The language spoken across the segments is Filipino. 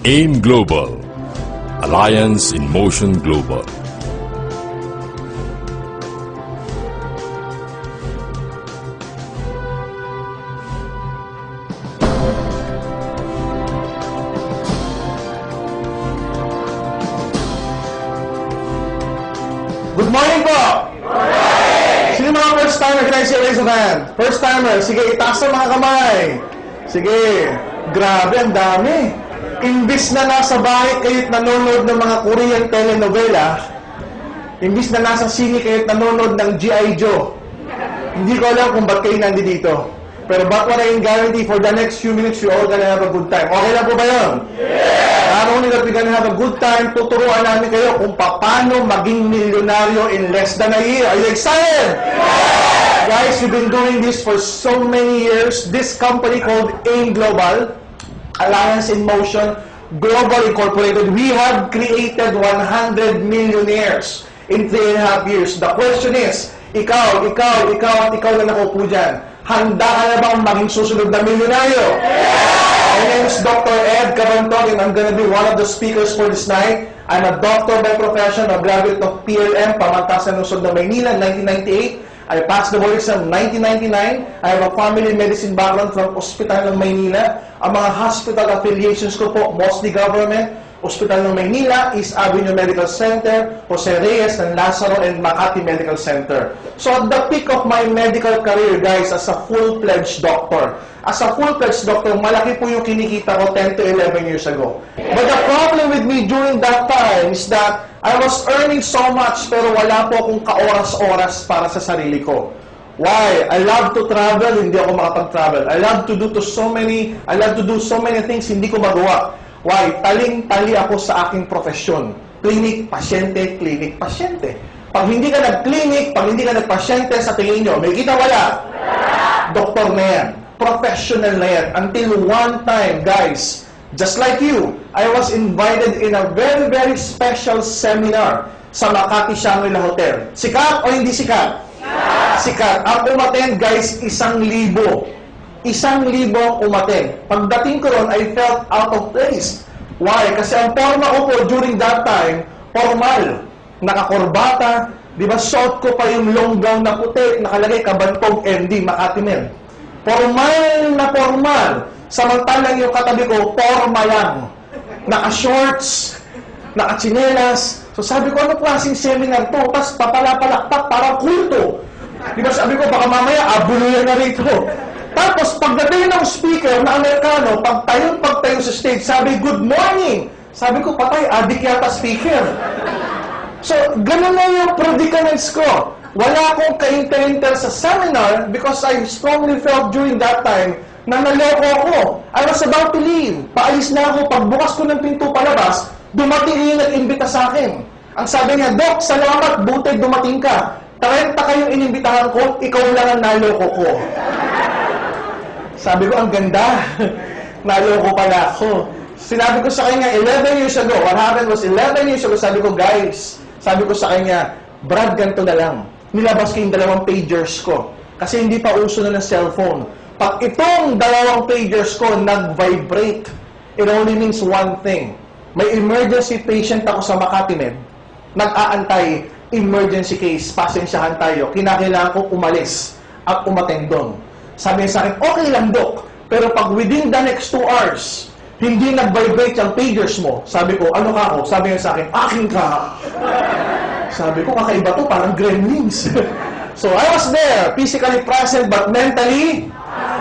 AIM Global, Alliance in Motion Global. Good morning po! Sino mga first timer? Can I see a raise of hand? First timer, sige, itaas ang mga kamay. Sige, grabe, ang dami. Imbis na nasa bahay kayo't nanonood ng mga Korean telenovela, imbis na nasa sine kayo't nanonood ng G.I. Joe, hindi ko alam kung ba't kayo nandito. Pero but what I can guarantee, for the next few minutes, you all gonna have a good time. Okay lang po ba yun? Not only that we're gonna have a good time, tuturuan namin kayo kung paano maging milyonaryo in less than a year. Are you excited? Guys, we've been doing this for so many years. This company called AIM Global, Alliance in Motion Global Incorporated, we have created 100 millionaires in 3.5 years. The question is, ikaw na nakaupo dyan, handa ka na bang maging susunod na milyonaryo? My name is Dr. Ed Cabantog, and I'm going to be one of the speakers for this night. I'm a doctor by profession, a graduate of PLM, Pamantasan Lungsod ng Maynila, 1998. I passed the board exam 1999. I have a family medicine background from Hospital ng Maynila. Ang mga hospital affiliations ko po, mostly government. Hospital ng Maynila, East Avenue Medical Center, Jose Reyes ng Lazaro, and Makati Medical Center. So at the peak of my medical career, guys, as a full-fledged doctor, malaki po yung kinikita ko 10 to 11 years ago. But the problem with me during that time is that I was earning so much pero wala po akong kaoras-oras para sa sarili ko. Why? I love to travel, hindi ako makapag-travel. I love to do so many things, hindi ko magawa. Why? Taling-tali ako sa aking profesyon. Clinic, pasyente, clinic, pasyente. Pag hindi ka nag-clinic, pag hindi ka nag-pasyente, sa tingin nyo, may kita wala? Doktor na yan. Professional na yan. Until one time, guys, just like you, I was invited in a very, very special seminar sa Makati Shangri-La Hotel. Sikat o hindi sikat? Sikat. Ang umattend, guys, 1,000. 1,000 ang umattend. Pagdating ko ron, I felt out of place. Why? Kasi ang forma ko po during that time, formal. Nakakorbata. Di ba, short ko pa yung long gown na puti, nakalagay Cabantog MD, Makati Med. Formal na formal. Samantalang yung katabi ko, forma lang. Naka-shorts, naka-chinelas. So sabi ko, ano klaseng seminar to? Tapos papalapalakpak, parang kulto. Di ba, sabi ko, baka mamaya, abuluyan na rito. Tapos, pagdating ng speaker na Amerikano, pagtayo sa stage, sabi, good morning! Sabi ko, patay, adik yata speaker. So, ganun na yung predicaments ko. Wala akong ka-enter sa seminar because I strongly felt during that time na naloko ako. I was about to leave. Paalis na ako. Pagbukas ko ng pinto palabas, dumating yung nag-imbita sa akin. Ang sabi niya, Doc, salamat, buti dumating ka. 30 kayong inimbitahan ko, ikaw lang ang naloko ko. Sabi ko, ang ganda. Naloko pala ako. Sinabi ko sa kanya, 11 years ago, what happened was 11 years ago, sabi ko, guys, sabi ko sa kanya, Brad, ganito na lang. Nilabas ko yung 2 pagers ko. Kasi hindi pa uso na ng cellphone. Pag itong 2 pagers ko nag-vibrate, it only means one thing. May emergency patient ako sa Makati Med. Nag-aantay, emergency case, pasensyahan tayo. Kinakailangan ko umalis at umattend doon. Sabi niya sa akin, okay lang, Doc. Pero pag within the next 2 hours, hindi nag-vibrate yung pagers mo. Sabi ko, ano ka ako? Sabi niya sa akin, akin ka. Sabi ko, kakaiba to, parang gremlins. So I was there, physically present, but mentally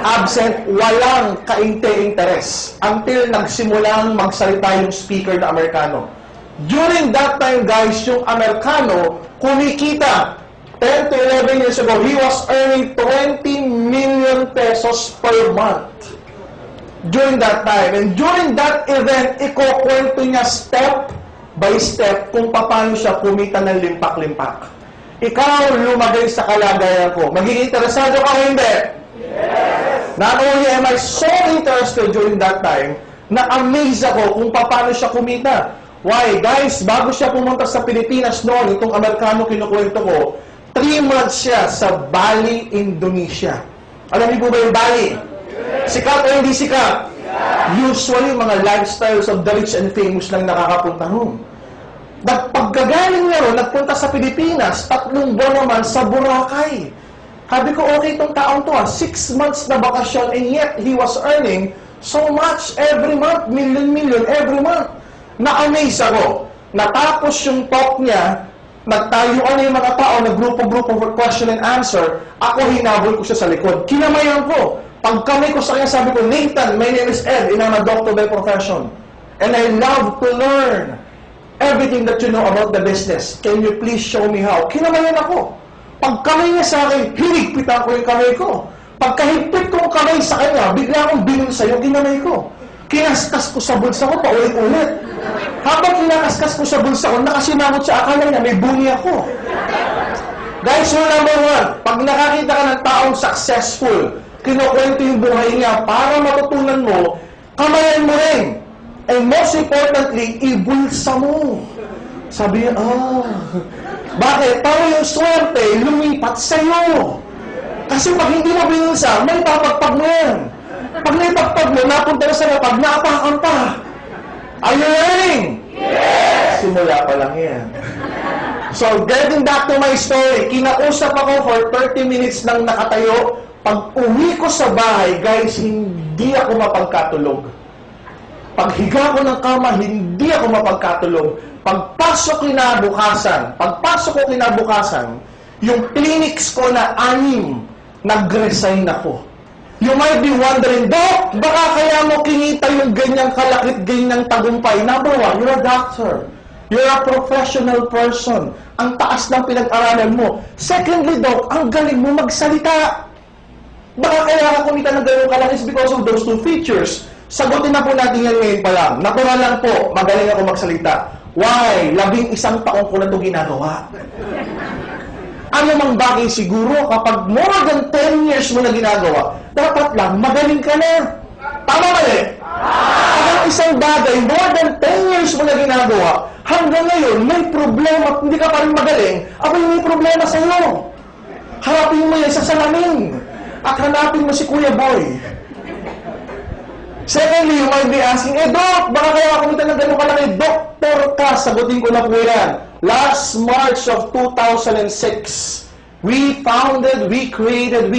absent, walang kainte-interes. Until nagsimulang magsalita yung speaker na Amerikano. During that time, guys, yung Amerikano, kumikita. 10 to 11 years ago, he was earning 20 million pesos per month. During that time. And during that event, ikukwento niya step by step kung paano siya kumita ng limpak-limpak. Ikaw lumagay sa kalagayan ko. Magiging interesado ka o hindi? Yes! Not only am I so interested during that time, na-amaze ako kung paano siya kumita. Why? Guys, bago siya pumunta sa Pilipinas noon, itong Amerikano kinukwento ko, 3 months siya sa Bali, Indonesia. Alam niyo po ba yung Bali? Sikat o hindi sikat? Usually, mga lifestyles of the rich and famous lang nakakapunta ron. Pagkagaling niya ron, nagpunta sa Pilipinas, 3 buwan naman sa Boracay. Sabi ko, okay itong taong to 6 months na bakasyon, and yet he was earning so much every month, million every month. Na-amaze ako. Natapos yung talk niya, nagtayuan na yung mga tao, nag-grupo-grupo for question and answer, ako hinabol ko siya sa likod. Kinamayan ko. Pagkamay ko sa kanya, sabi ko, Nathan, my name is Ed, and I'm a doctor by profession. And I love to learn everything that you know about the business. Can you please show me how? Kinamayan ako. Pagkamay niya sa akin, hinigpitan ko yung kamay ko. Pagkahigpit ko ang kamay sa kanya, bigla akong binul sa'yo, kinamay ko. Kinaskas ko sa bulsa ko, paulit-ulit. Habang kinakaskas ko sa bulsa ko, nakasimamot sa akala niya, may bungi ako. Guys, rule number 1, pag nakakita ka ng taong successful, kinukwento yung buhay niya para matutunan mo, kamayan mo rin. And most importantly, ibulsa mo. Sabi niya, bakit? Para yung swerte, lumipat sa'yo. Kasi pag hindi mo binulsa, may papagpag mo yan. Pag naipagpag mo, napunta na sa napag, naapakan pa. Are you learning? Yes! Simula pa lang yan. So, getting back to my story, kinausap ako for 30 minutes nang nakatayo. Pag uwi ko sa bahay, guys, hindi ako mapagkatulog. Pag higa ko ng kama, hindi ako mapagkatulog. Pagpasok ko kinabukasan, yung clinics ko na 6, nag-resign ako. You might be wondering, Doc, baka kaya mo kinita yung ganyang kalakit, ganyang tagumpay. Number 1, you're a doctor. You're a professional person. Ang taas ng pinag-aralan mo. Secondly, Doc, ang galing mo magsalita. Baka kaya ka kumita ng ganyang kalakit because of those 2 features. Sagutin na po natin yan ngayon pa lang. Natural lang po, magaling ako magsalita. Why? 11 taon ko na ito ginagawa. Ano mang bagay siguro, kapag more than 10 years mo na ginagawa, dapat lang, magaling ka na. Tama mali? Kapag isang bagay, more than 10 years mo na ginagawa, hanggang ngayon, may problema at hindi ka pa rin magaling, ako yung may problema sa iyo. Harapin mo yan sa salamin. At hanapin mo si Kuya Boy. Secondly, you might be asking, Doc, baka kaya kumita ng gano'ng kalaki? Doktor ka, sagutin ko na po yan. Last March of 2006, we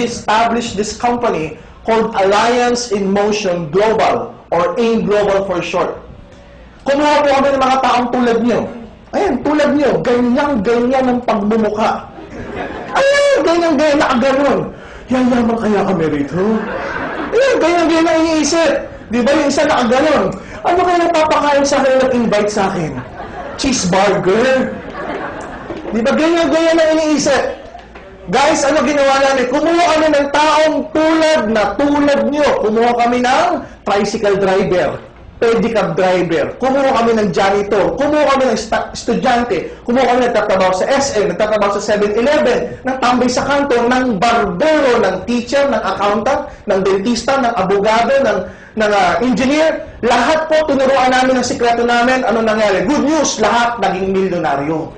established this company called Alliance in Motion Global, or AIM Global for short. Kumuha po kami ng mga taong tulad niyo. Ayan, tulad niyo, ganyan-ganyan ang pagmumukha. Ayan, ganyan-ganyan, nakaganon. Yayaman kaya kami rito? Ayan, ganyan-ganyan ang iniisip. Di ba yung isa nakaganon? Ano kaya napapakain sa akin nag-invite sa akin? Cheeseburger? Di ba ganyan-ganyan ang iniisip? Guys, ano ginawa namin? Kumuha kami ng taong tulad nyo. Kumuha kami ng tricycle driver, pedicab driver, kumuha kami ng janitor, kumuha kami ng estudyante, kumuha kami nagtatrabaho sa SM, nagtatrabaho sa 7-Eleven, ng tambay sa kanto, ng barbero, ng teacher, ng accountant, ng dentista, ng abogado, ng engineer. Lahat po tinuruan namin ng sikreto namin. Ano nangyari? Good news, lahat naging milyonaryo.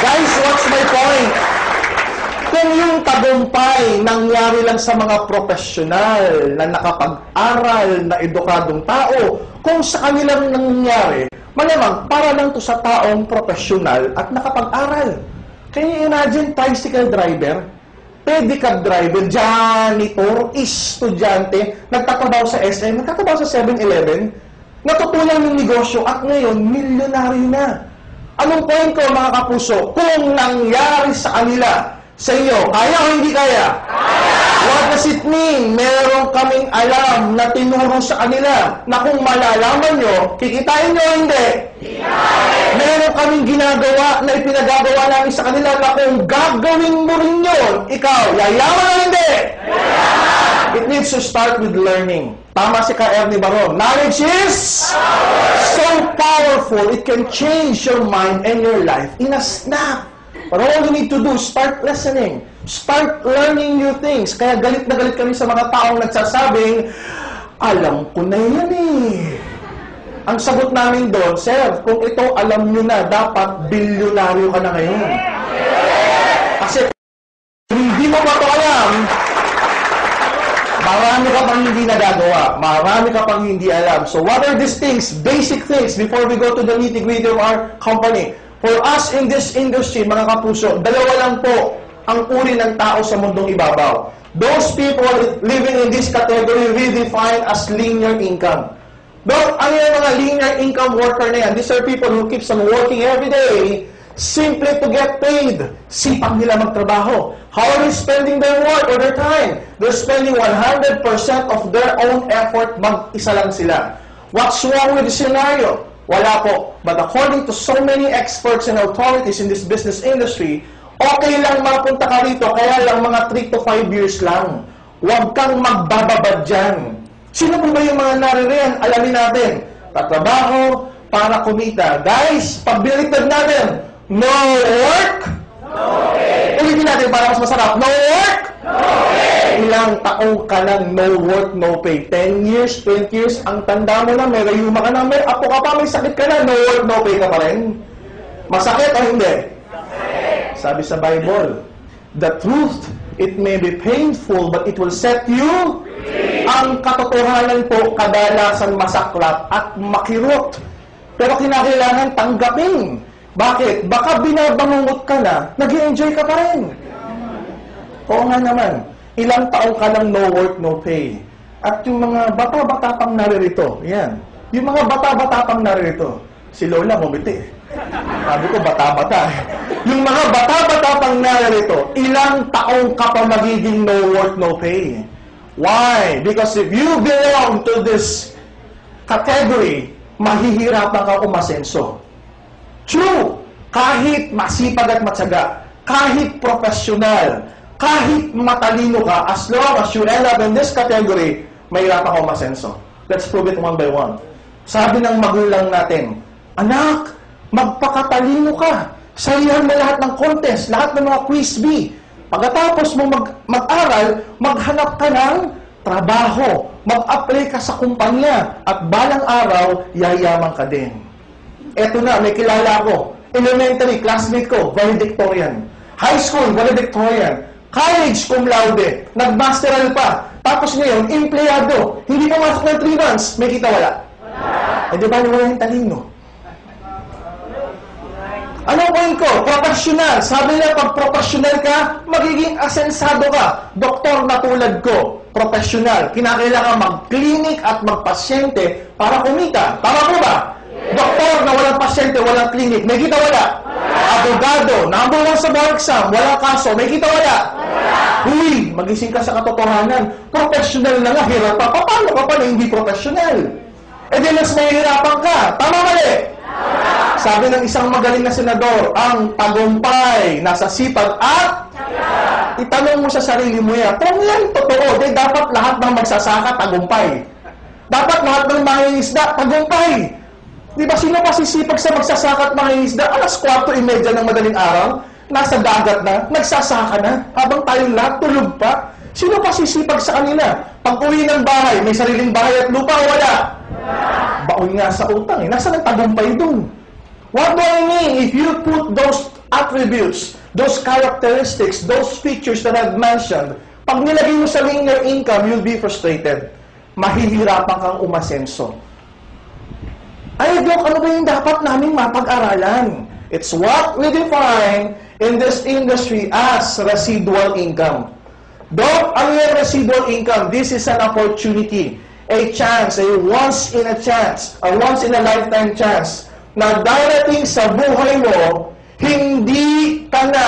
Guys, what's my point? Kung yung tagumpay nangyari lang sa mga profesional na nakapag-aral na edukadong tao, kung sa kanilang nangyari, malamang para lang to sa taong profesional at nakapag-aral. Can you imagine, tricycle driver, pedicab driver, janitor, estudyante, nagtatrabaho sa SM, nagtatrabaho sa 7-Eleven, natutunan yung negosyo at ngayon, milyonaryo na. Anong point ko, mga kapuso? Kung nangyari sa kanila, sa inyo, kaya o hindi kaya? What does it mean? Meron kaming alam na tinuro sa kanila na kung malalaman nyo, kikitain nyo o hindi? Meron kaming ginagawa na ipinagagawa namin sa kanila na kung gagawin mo rin yun, ikaw, yayaman o hindi? It needs to start with learning. Tama si Ka Ernie Baron. Knowledge is so powerful, it can change your mind and your life in a snap. But all you need to do is start listening. Start learning new things. Kaya galit na galit kami sa mga taong nagsasabing, alam ko na yan eh. Ang sagot namin doon, Sir, kung ito alam nyo na, dapat bilyonaryo ka na ngayon. Kasi hindi mo ba ito alam, marami nagagawa. Marami ka pang hindi alam. So what are these things, basic things, before we go to the nitty-gritty of our company? For us in this industry, mga kapuso, dalawa lang po ang uri ng tao sa mundong ibabaw. Those people living in this category we define as linear income. Ano yung mga linear income worker na yan? These are people who keeps on working every day simply to get paid. Sipag nila magtrabaho. How are they spending their work or their time? They're spending 100% of their own effort. Mag-isa lang sila. What's wrong with the scenario? Wala po. But according to so many experts and authorities in this business industry, okay lang mapunta ka rito, kaya lang mga 3 to 5 years lang. Huwag kang magbababad dyan. Sino po ba yung mga naririyan? Alamin natin. Tatrabaho para kumita. Guys, pagbaliktad natin, no work? No pay. Ulitin natin para mas masarap. No work? No pay. Ilang taong ka lang no work, no pay. 10 years, 20 years, ang tanda mo na, may rayuma ka na, may apo ka pa, may sakit ka na, no work, no pay ka pa rin. Masakit o hindi? Sabi sa Bible, the truth, it may be painful, but it will set you free. Ang katotohanan po, kadalasan masaklap at makirot. Pero kinakailangan tanggapin. Bakit? Baka binabangungot ka na, nag-i-enjoy ka pa rin. Oo nga naman, ilang taong ka lang no work, no pay. At yung mga bata-bata pang naririto, yan. Yung mga bata-bata pang naririto, si Lola ngumiti. Sabi ko, bata-bata. Yung mga bata-bata pang naririto, ilang taong ka pa magiging no work, no pay. Why? Because if you belong to this category, mahihirapan ka umasenso. True! Kahit masipag at matyaga, kahit professional, kahit matalino ka, as long as you end up in this category, mahirapan ka umasenso. Let's prove it one by one. Sabi ng magulang natin, anak, magpakatalino ka. Sayahan mo lahat ng contest, lahat ng mga quiz bee. Pagkatapos mo mag-aral, maghanap ka ng trabaho. Mag-apply ka sa kumpanya. At balang araw, yayaman ka din. Eto na, may kilala ko. Elementary, classmate ko, valedictorian. High school, valedictorian. College, cum laude. Nag-masteral pa. Tapos ngayon, empleyado. Hindi pa masok ng 3 months. May kita wala? Wala. Di ba wala yung talino? Anong point ko? Professional. Sabi nila, pag professional ka, magiging asensado ka. Doktor na tulad ko, professional. Kinakailangan mag-clinic at magpasyente para kumita. Tama po ba? Yes. Doktor na walang pasyente, walang clinic, may kita wala? Abogado, number 1 sa bar exam, walang kaso, may kita wala? Huy, magising ka sa katotohanan. Professional na nga, hirap pa. Paano ka pa na hindi professional? E di mas mahihirapan ka. Tama mali? Sabi ng isang magaling na senador, ang tagumpay nasa sipag at itanong mo sa sarili mo yan, kung yan totoo, di dapat lahat ng magsasaka tagumpay. Dapat lahat ng mangingisda tagumpay. Di ba sino pa sisipag sa magsasaka at mangingisda? Alas 4:30 ng madaling araw, nasa dagat na, nagsasaka na, habang tayong lahat tulog pa. Sino pa sisipag sa kanila? Pag uwi ng bahay, may sariling bahay at lupa o wala? Baon nga sa utang eh. Nasaan ang tagumpay dun? What do I mean? If you put those attributes, those characteristics, those features that I've mentioned, pag nilagay mo sa linear income, you'll be frustrated. Mahihirapan kang umasenso. Ay, Doc, ano ba yung dapat naming mapag-aralan? It's what we define in this industry as residual income. Doc, ano yung residual income? This is an opportunity, a chance, a once in a chance, a once in a lifetime chance na darating sa buhay mo, hindi ka na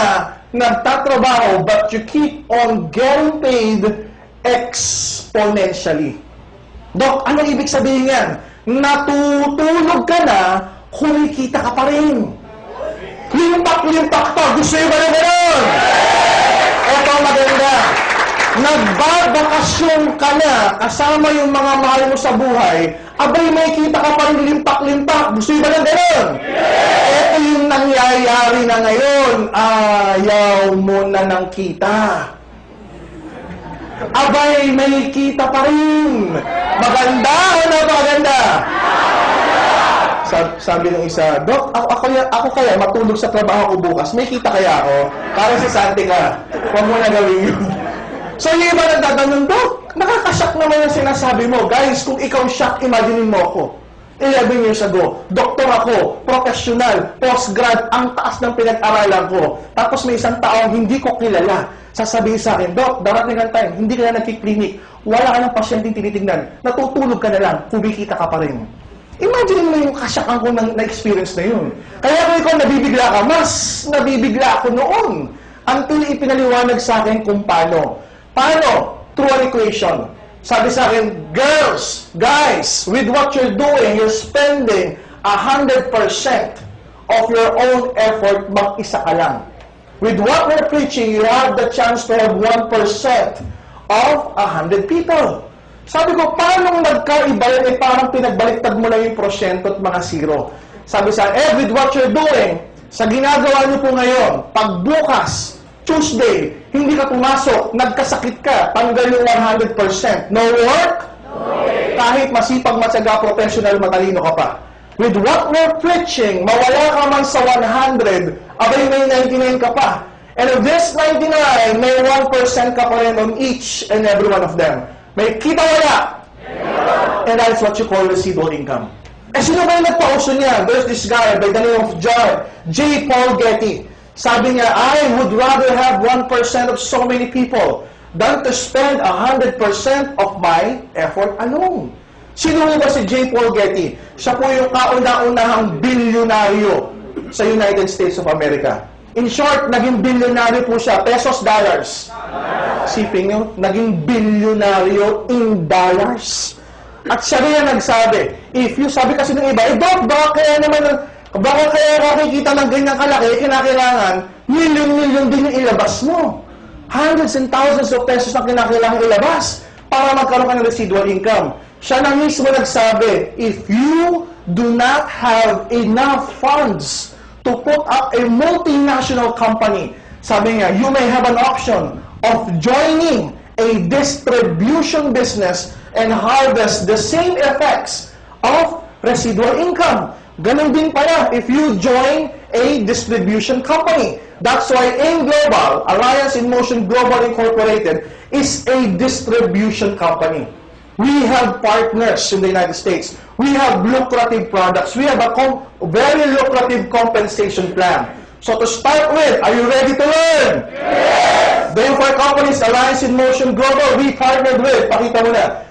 nagtatrabaho, but you keep on getting paid exponentially. Dok, anong ibig sabihin yan? Natutulog ka na, kumikita ka pa rin. Limpak-limpak pa. Gusto nyo ba na gano'n? Ito maganda. Nagbabakasyon ka na kasama yung mga mahal mo sa buhay, abay may kita ka pa rin limpak-limpak. Gusto nyo ba na gano'n? Ito yung nangyayari na ngayon. Ayaw mo na ng kita. Abay may kita pa rin. Maganda o na maganda? Sabi ng isa, Dok, ako kaya matulog sa trabaho ko bukas. May kita kaya ako? Para si Santi ka. Huwag mo na gawin yun. So yung iba nagtatanong, Dok, Nakakashock naman yung sinasabi mo. Guys, kung ikaw shock, imagine mo ako. 11 years ago, doktor ako, professional, postgrad, ang taas ng pinag-aralan ko. Tapos may isang taong hindi ko kilala. Sasabihin sa akin, Dok, darating ang time, hindi ka na nagkiklinik, wala ka ng pasyenteng tinitignan, natutulog ka na lang, kumikita ka pa rin. Imagine mo yung kasyakan ko na-experience na yun. Kaya kung ikaw nabibigla ka, mas nabibigla ako noon. Until ipinaliwanag sa akin kung paano. Paano? Through an equation. Sabi sa akin, girls, guys, with what you're doing, you're spending 100% of your own effort, mag-isa ka lang. With what we're preaching, you have the chance to have 1% of 100 people. Sabi ko, paano nagkaiba yun? Parang pinagbaliktad mo lang yung porsyento at mga zero. Sabi sa akin, with what you're doing, sa ginagawa niyo po ngayon, pag bukas, Tuesday, hindi ka pumasok, nagkasakit ka, tanggal yung 100%. No work? No way. Kahit masipag, matyaga, professional, matalino ka pa. With what we're preaching, mawala ka man sa 100, abay may 99 ka pa. And of this 99, may 1% ka pa rin on each and every one of them. May kita wala. And that's what you call residual income. Eh, sino ba yung nagpauso niya? There's this guy by the name of J. Paul Getty. Sabi niya, I would rather have 1% of so many people than to spend 100% of my effort alone. Sino ba si J. Paul Getty? Siya po yung kauna-unahang bilyonaryo sa United States of America. In short, naging bilyonaryo po siya, pesos, dollars. Siping nyo, naging bilyonaryo in dollars. At siya rin nagsabi, if you, sabi kasi ng iba, Doc, kaya naman, baka kaya kakikita ng ganyang kalaki, kinakailangan, milyon-milyon din yung ilabas mo. Hundreds and thousands of pesos na kinakailangan ilabas para magkaroon ka ng residual income. Siya na mismo nagsabi, if you do not have enough funds to put up a multinational company, sabi niya, you may have an option of joining a distribution business and harvest the same effects of residual income. Ganon din pala if you join a distribution company. That's why AIM Global, Alliance in Motion Global Incorporated, is a distribution company. We have partners in the United States. We have lucrative products. We have a very lucrative compensation plan. So to start with, are you ready to learn? Yes! The four companies, Alliance in Motion Global, we partnered with, pakita mo na,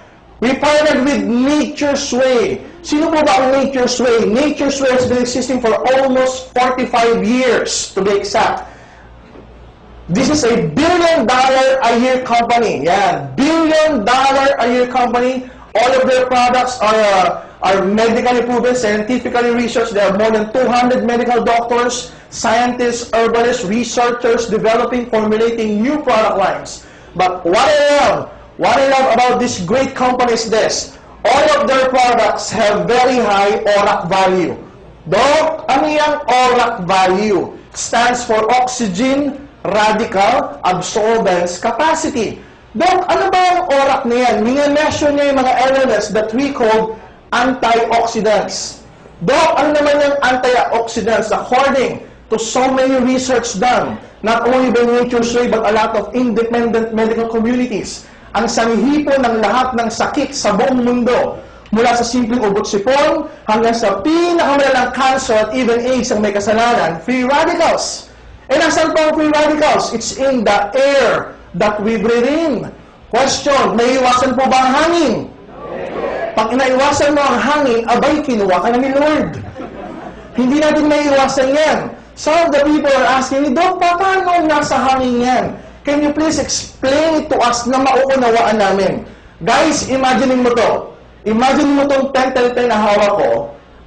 we partnered with Nature's Way. Sino po ba ang Nature's Way? Nature's Way has been existing for almost 45 years, to be exact. This is a $1 billion a year company. Yeah, $1 billion a year company. All of their products are medically proven, scientifically researched. There are more than 200 medical doctors, scientists, herbalists, researchers developing, formulating new product lines. But what I love about this great company is this. All of their products have very high ORAC value. Doc, ano yung ORAC value? Stands for Oxygen Radical Absorbance Capacity. Doc, ano ba ang ORAC na yan? Mina-measure niya yung mga elements that we call antioxidants. Doc, ano naman yung antioxidants? According to so many research done, not only by Nature's Way, but a lot of independent medical communities, ang sanhipo ng lahat ng sakit sa buong mundo, mula sa simpleng ugot-sipon hanggang sa pinakamalalang cancer at even AIDS ang may kasalanan, free radicals. And asan po ang free radicals? It's in the air that we breathe in. Question, may iwasan po ba ang hangin? Pag inaiwasan mo ang hangin, abay, kinuha ka na ni Lord. Hindi natin may iwasan yan. Some of the people are asking me, Doc, paano nasa hangin yan? Can you please explain it to us na mauunawaan namin? Guys, imagine mo to. Imagine mo tong pentel pen na hawak ko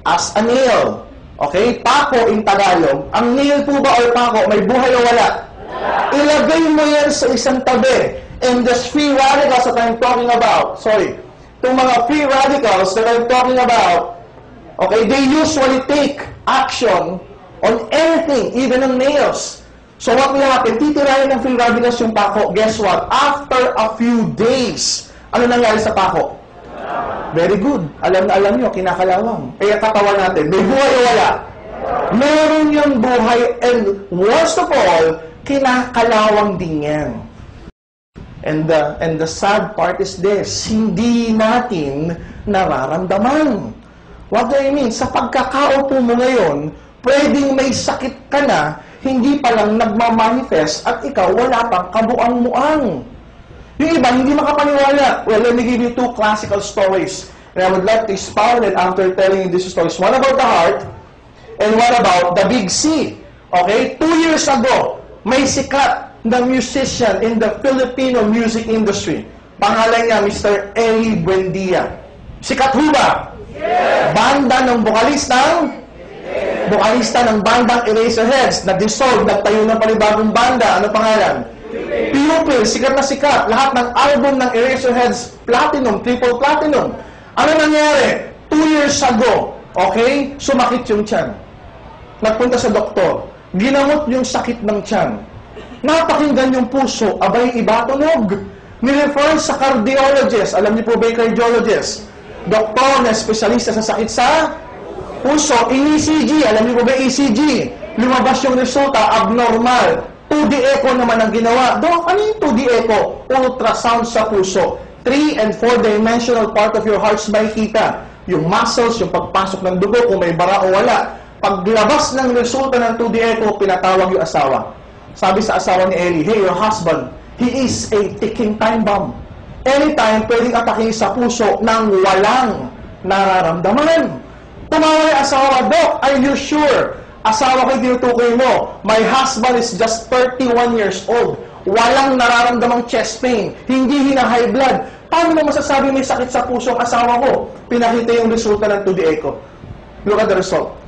as a nail. Okay? Pako in Tagalog. Ang nail po ba or pako, may buhay o wala? Ilagay mo yan sa isang tabi. And the free radicals that I'm talking about, itong mga free radicals that I'm talking about, okay, they usually take action on anything, even on nails. So what will happen? Titirahin ng free radicals yung pako. Guess what? After a few days, ano nangyari sa pako? Very good. Alam na alam nyo, kinakalawang. Kaya katawan natin, may buhay o wala? Meron yung buhay, and worst of all, kinakalawang din yan. And the sad part is this, hindi natin nararamdaman. What do I mean? Sa pagkakaupo mo ngayon, pwedeng may sakit ka na, hindi pa lang nagmamanifest at ikaw wala pang kabuang-muang. Yung iba, hindi makapaniwala. Well, let me give you two classical stories. And I would like to expound it after telling you these stories. One about the heart, and one about the big C. Okay? 2 years ago, may sikat na musician in the Filipino music industry. Pangalan niya, Mr. Eli Buendia. Sikat ho ba? Yeah. Banda ng bokalista ng bandang Eraserheads, na-dissolve, nagtayo ng panibagong banda. Ano pangalan? Pupil, sikat na sikat. Lahat ng album ng Eraserheads, platinum, triple platinum. Ano nangyari? 2 years ago, okay, sumakit yung tiyan. Nagpunta sa doktor. Ginamot yung sakit ng tiyan. Napakinggan yung puso, abay iba tunog. Nirefer sa cardiologist. Alam niyo po ba yung cardiologist? Doktor na espesyalista sa sakit sa puso. ECG. Alam niyo po ba ECG? Lumabas yung resulta, abnormal. 2D echo naman ang ginawa. Dok, ano yung 2D echo? Ultrasound sa puso. 3 and 4-dimensional part of your heart's makikita. Yung muscles, yung pagpasok ng dugo, kung may bara o wala. Paglabas ng resulta ng 2D echo, pinatawag yung asawa. Sabi sa asawa ni Eli, hey, your husband, he is a ticking time bomb. Anytime, pwedeng atakin sa puso nang walang nararamdaman. Tumawa yung asawa, Doc, are you sure? Asawa ko tinutukoy mo, my husband is just 31 years old. Walang nararamdamang chest pain. Hindi hina-high blood. Paano mo masasabi may sakit sa puso ang asawa ko? Pinakita yung resulta ng 2D echo. Look at the result.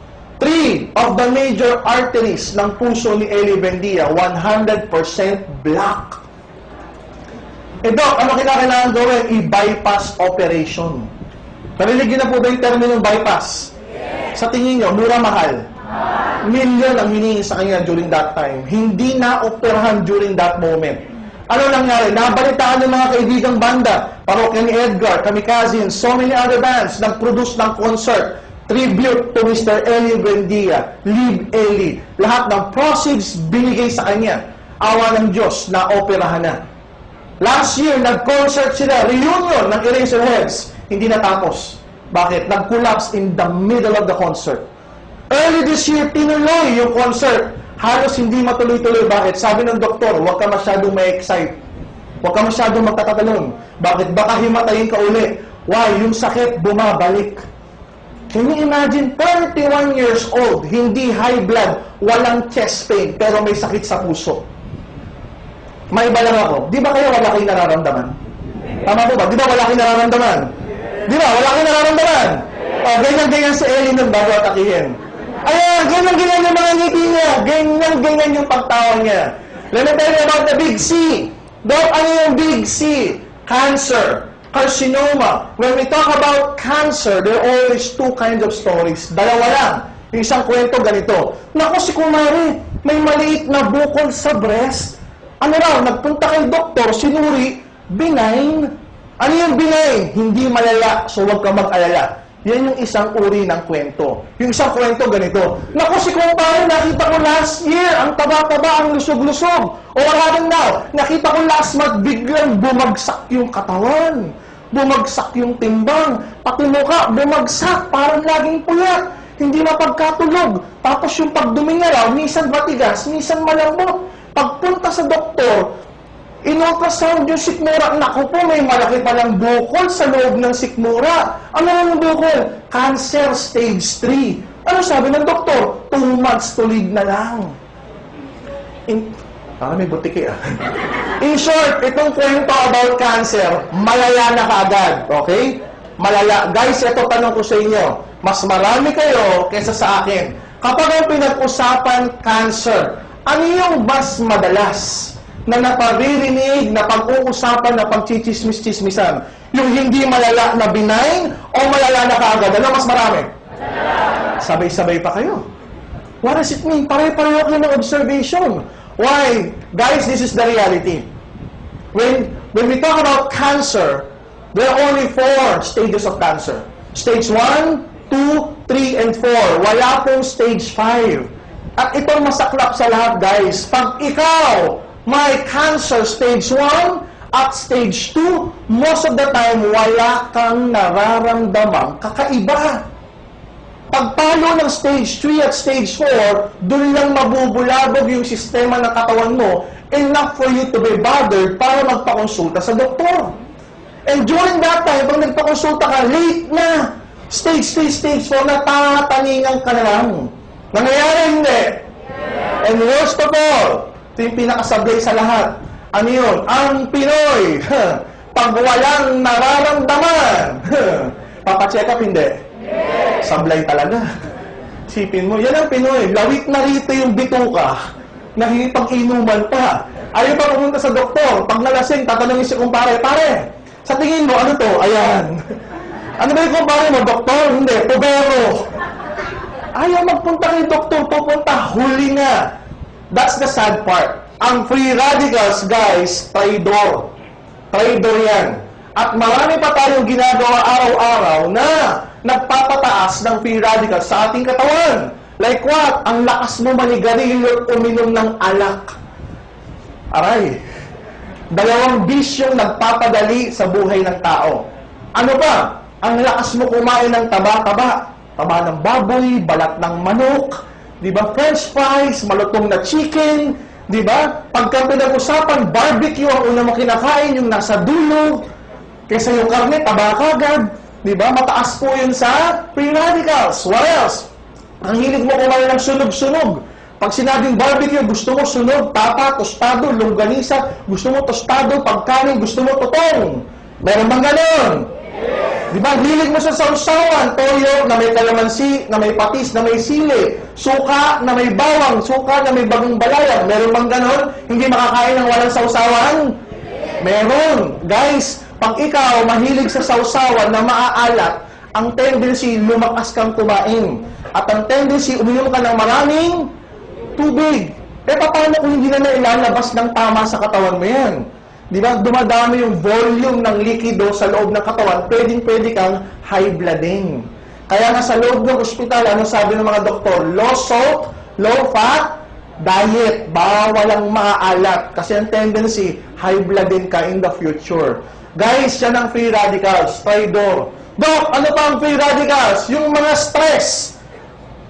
3 of the major arteries ng puso ni Eli Buendia, 100% black. Eh, Doc, ano kailangan gawin? I-bypass operation. Narinig niyo na po ba yung terminong bypass? Yes. Sa tingin niyo, mura mahal? Milyon ang hiningi sa kanya during that time. Hindi na operahan during that moment. Ano nangyari? Nabalitaan ng mga kaibigang banda, parokya ni Edgar, Kamikaze, so many other bands, nag-produce ng concert, tribute to Mr. Eli Buendia, Live Eli. Lahat ng proceeds binigay sa kanya. Awa ng Diyos, na-operahan na. Last year, nag-concert sila, reunion ng Eraserheads. Hindi natapos. Bakit? Nag-collapse in the middle of the concert. Early this year, tinuloy yung concert. Halos hindi matuloy-tuloy. Bakit? Sabi ng doktor, huwag ka masyadong ma-excite. Huwag ka masyadong magtatatalon. Bakit? Baka himatayin ka uli. Why? Yung sakit, bumabalik. Can you imagine, 31 years old, hindi high blood, walang chest pain, pero may sakit sa puso. May iba lang ako. Di ba kayo wala kayong nararamdaman? Tama po ba? Di ba wala kayong nararamdaman? Di ba? Wala kayong nararamdaman? O, ganyan-ganyan si Eli nun bago atakihin. Ayan, ganyan-ganyan yung mga ngiti niya. Ganyan-ganyan yung pagtawa niya. Let me tell you about the big C. Dok, ano yung big C? Cancer. Carcinoma. When we talk about cancer, there are always 2 kinds of stories. Dalawa lang. Yung isang kwento ganito. Naku, si Kumari, may maliit na bukol sa breast. Ano raw, nagpunta kay doktor, sinuri, benign. Ano yung benign? Hindi malala, so huwag ka mag-alala. Yan yung isang uri ng kwento. Yung isang kwento ganito. Naku, si Kumari, nakita ko last year, ang taba-taba, ang lusog-lusog. O what happened now? Nakita ko last month, biglang bumagsak yung katawan. Bumagsak yung timbang. Pati mukha, bumagsak, parang laging puyat. Hindi mapagkatulog. Tapos yung pagdumi niya raw, minsan matigas, minsan malambot. Pagpunta sa doktor, in-ultrasound yung sikmura. Naku po, may malaki palang bukol sa loob ng sikmura. Ano yung bukol? Cancer stage 3. Ano sabi ng doktor? 2 months to live na lang. Parang may butiki In short, itong kwento about cancer, malala na kaagad. Okay? Malala. Guys, ito tanong ko sa inyo. Mas marami kayo kaysa sa akin. Kapag ang pinag-usapan cancer, ano yung mas madalas na naparirinig, na pag-uusapan, na pagchichismis-chismisan? Yung hindi malala na benign o malala na kaagad? Ano mas marami? Sabay-sabay pa kayo. What does it mean? Pare-pareho kayo ng observation. Why? Guys, this is the reality. When we talk about cancer, there are only 4 stages of cancer. Stage 1, 2, 3, and 4. Wala pong stage 5. At itong masaklap sa lahat, guys. Pag ikaw may cancer stage 1, At stage 2, most of the time, wala kang nararamdamang kakaiba. Pagpalo ng stage 3 at stage 4, dun lang mabubulabog yung sistema ng katawan mo, enough for you to be bothered para magpakonsulta sa doktor. And during that time, pag nagpakonsulta ka, late na. Stage 3, stage 4, natataningan ka na lang. Nangyayari hindi. And worst of all, ito yung pinakasablay sa lahat. Ano yun? Ang Pinoy, pag walang nararamdaman, papacheck up, hindi. Sablay talaga. Sipin mo, yan ang Pinoy. Lawit na rito yung bituka, nahihipag-inuman pa. Ayaw pa pumunta sa doktor. Pag nalasing, tatanungin si kumpare, pare, sa tingin mo, ano to? Ayan. Ano ba yung kumpare mo? Doktor? Hindi, pubero. Ayaw magpunta kay doktor, pupunta, huli nga. That's the sad part. Ang free radicals, guys, traidor. Traidor yan. At marami pa tayong ginagawa araw-araw na nagpapataas ng free radicals sa ating katawan. Like what? Ang lakas mo manigarilyo at uminom ng alak. Aray. Dalawang bisyong nagpapadali sa buhay ng tao. Ano ba? Ang lakas mo kumain ng taba-taba. Taba ng baboy, balat ng manok, di ba? French fries, malutong na chicken, di ba? Pagka pinag-usapan, barbecue ang una mo kinakain, yung nasa dulo, kaysa yung karne, taba kagad, di ba? Mataas po yun sa free radicals. What else? Ang hilig mo kumain ng sunog-sunog. Pag sinabing barbecue, gusto mo sunog, tapa, tostado, longganisa, gusto mo tostado, pagkanin, gusto mo totong. Meron bang ganon? Di ba? Hilig mo sa sausawan, toyo na may kalamansi, na may patis, na may sili, suka na may bawang, suka na may bagong balayang. Meron bang ganon? Hindi makakain ng walang sausawan? Meron. Guys, pag ikaw mahilig sa sausawan na maaalat, ang tendency, lumakas kang kumain. At ang tendency, uminom ka ng maraming tubig. Eh, paano kung hindi na nailalabas ng tama sa katawan mo yan? Di ba? Dumadami yung volume ng likido sa loob ng katawan, pwedeng-pwede kang high blooding. Kaya nga sa loob ng ospital, ano sabi ng mga doktor? Low salt, low fat, diet. Bawal ang maaalat. Kasi ang tendency, high blooding ka in the future. Guys, yan ang free radicals. Traidor. Dok, ano pa ang free radicals? Yung mga stress.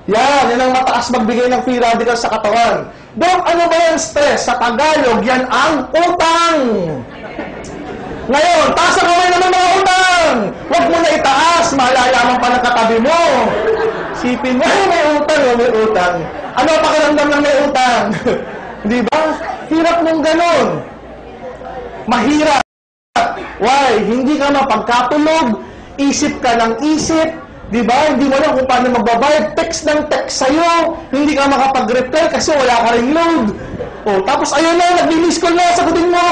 Yan ang mataas magbigay ng free radicals sa katawan. Dok, ano ba yung stress? Sa Tagalog, yan ang utang. Ngayon, taas ang kamay naman mga utang. Huwag mo na itaas, malalaman pa ng katabi mo. Sipin mo, may utang, may utang. Ano ang pakiramdam ng may utang? Di ba? Hirap mong ganon. Mahirap. Why? Hindi ka mapagkatulog, isip ka ng isip, di ba? Hindi mo alam kung paano magbabayad, text ng text sa'yo, hindi ka makapag-reply kasi wala ka rin load. O, tapos ayun na, nag-miss call na, sagutin mo.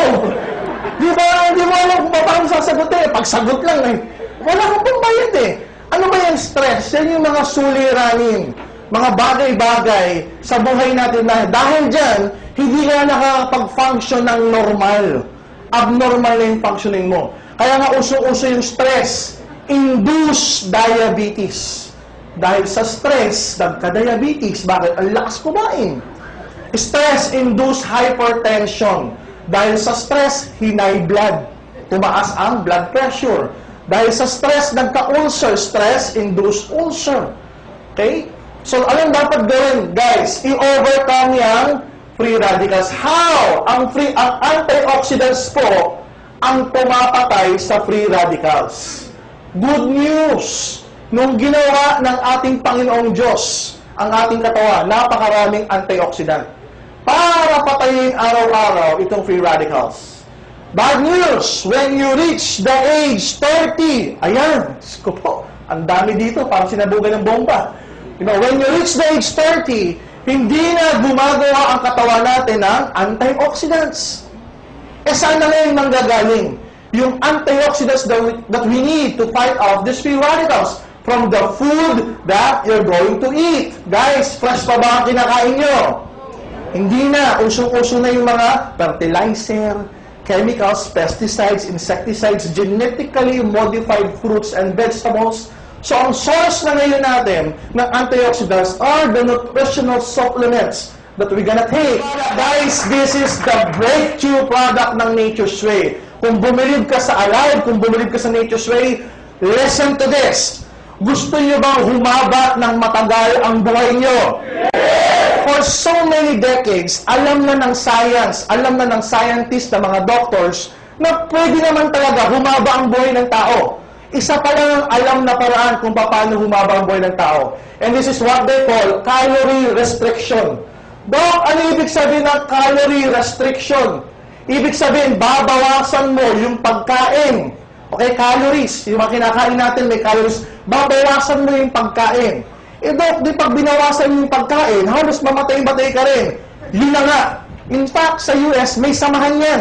Di ba? Hindi mo alam kung paano sasagutin. Pagsagot lang eh. Wala kang pambayad eh. Ano ba yung stress? Yan yung mga suliranin, mga bagay-bagay sa buhay natin na dahil dyan, hindi ka nakakapag-function ng normal. Abnormal na yung functioning mo. Kaya nga uso-uso yung stress. Induced diabetes. Dahil sa stress, nagka-diabetes. Bakit? Ang lakas kumain. Stress-induced hypertension. Dahil sa stress, hinay blood. Tumaas ang blood pressure. Dahil sa stress, nagka-ulcer. Stress-induced ulcer. Okay? So, anong dapat gawin? Guys, i-overcome yung free radicals. How? Ang antioxidants po ang pumapatay sa free radicals. Good news! Nung ginawa ng ating Panginoong Diyos ang ating katawan, napakaraming antioxidant para patayin araw-araw itong free radicals. Bad news! When you reach the age 30, ayan, ko po, ang dami dito, parang sinabugan ng bomba. You know, when you reach the age 30, hindi na gumagawa ang katawan natin ng antioxidants. Eh, saan na ngayon manggagaling? Yung antioxidants that we need to fight off these free radicals from the food that you're going to eat. Guys, fresh pa ba ang kinakain nyo? Hindi na. Usong-uso na yung mga fertilizer, chemicals, pesticides, insecticides, genetically modified fruits and vegetables. So, ang source na ngayon natin ng antioxidants are the nutritional supplements that we're gonna take. Guys, this is the breakthrough product ng Nature's Way. Kung bumilib ka sa alive, kung bumilib ka sa nature's way, listen to this. Gusto niyo bang humaba ng matagal ang buhay niyo? For so many decades, alam na ng science, alam na ng scientists, na mga doctors, na pwede naman talaga humaba ang buhay ng tao. Isa pa lang ang alam na paraan kung paano humaba ang buhay ng tao. And this is what they call calorie restriction. Dok, ano ibig sabihin ng calorie restriction? Ibig sabihin, babawasan mo yung pagkain. Okay, calories. Yung mga kinakain natin, may calories. Babawasan mo yung pagkain. Eh, Dok, di pag binawasan yung pagkain, halos mamatay-matay ka rin. Yun na nga. In fact, sa US, may samahan yan.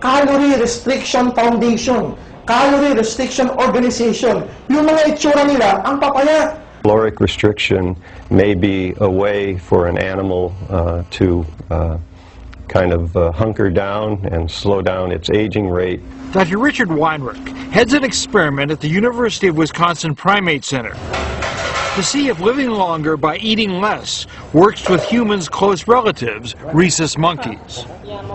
Calorie Restriction Foundation. Calorie Restriction Organization. Yung mga itsura nila, ang papaya. Caloric restriction may be a way for an animal to kind of hunker down and slow down its aging rate. Dr. Richard Weinrich heads an experiment at the University of Wisconsin Primate Center to see if living longer by eating less works with humans' close relatives, rhesus monkeys.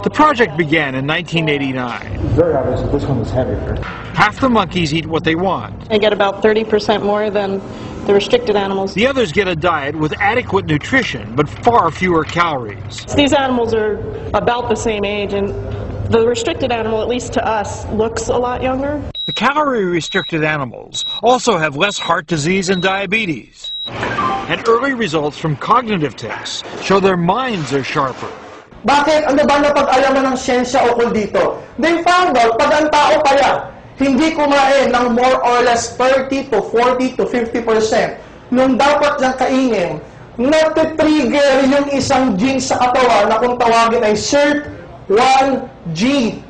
The project began in 1989. Very obvious that this one was heavier. Half the monkeys eat what they want. They get about 30% more than the restricted animals. The others get a diet with adequate nutrition, but far fewer calories. These animals are about the same age, and the restricted animal, at least to us, looks a lot younger. The calorie-restricted animals also have less heart disease and diabetes. And early results from cognitive tests show their minds are sharper. Bakit? Ano ba napag-alaman ng siyensya ukol dito? They found out, pag ang tao pala, hindi kumain ng more or less 30 to 40 to 50% nung dapat niyang kainin, natitrigger yung isang gene sa katawan na kung tawagin ay SIRT1 gene.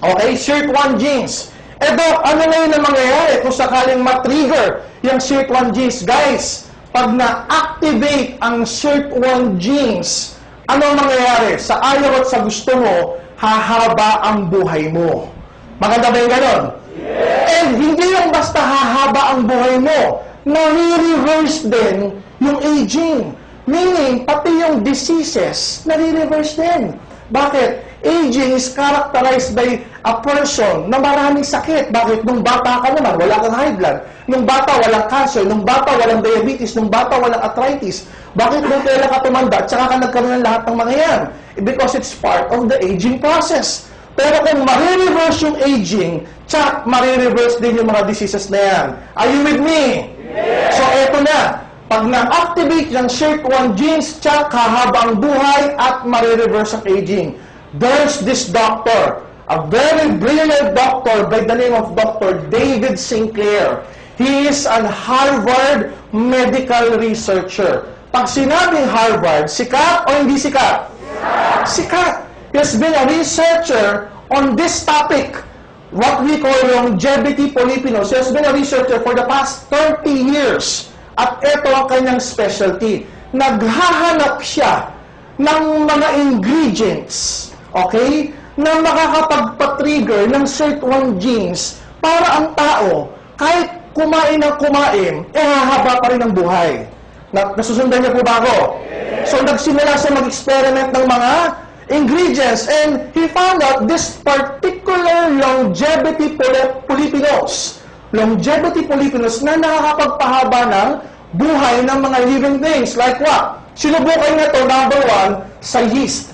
Okay? SIRT1 genes. Eh, Doc, ano na yun ang mangyayari kung sakaling matrigger yung SIRT1 genes? Guys, pag na-activate ang SIRT1 genes, ano ang mangyayari? Sa ayaw at sa gusto mo, hahaba ang buhay mo. Maganda ba yung ganon? Yes. And hindi yung basta hahaba ang buhay mo, nare-reverse din yung aging. Meaning, pati yung diseases, nare-reverse din. Bakit? Aging is characterized by a person na maraming sakit. Bakit? Nung bata ka naman, wala kang high blood. Nung bata, walang cancer. Nung bata, walang diabetes. Nung bata, walang arthritis. Bakit nung kailan ka tumanda, tsaka ka nagkaroon ng lahat ng mga yan? Because it's part of the aging process. Pero kung marireverse yung aging, tsak, marireverse din yung mga diseases na yan. Are you with me? Yes. So, eto na. Pag na-activate yung SIRT1 genes, tsak, hahabang buhay at marireverse ang aging. There's this doctor, a very brilliant doctor by the name of Dr. David Sinclair. He is an Harvard medical researcher. Pag sinabing Harvard, sikat o hindi sikat? Sikat. He has been a researcher on this topic, what we call longevity polyphenols. He has been a researcher for the past 30 years. At ito ang kanyang specialty. Naghahanap siya ng mga ingredients, okay, na makakapagpa-trigger ng SIRT1 genes para ang tao, kahit kumain ng kumain, hahaba pa rin ang buhay. Nasusundan niyo po ba ako? So, nagsimula siya mag-experiment ng mga ingredients, and he found out this particular longevity polyphenols. Longevity polyphenols na nakakapagpahaba ng buhay ng mga living things. Like what? Sinubukan niya ito, number 1, sa yeast.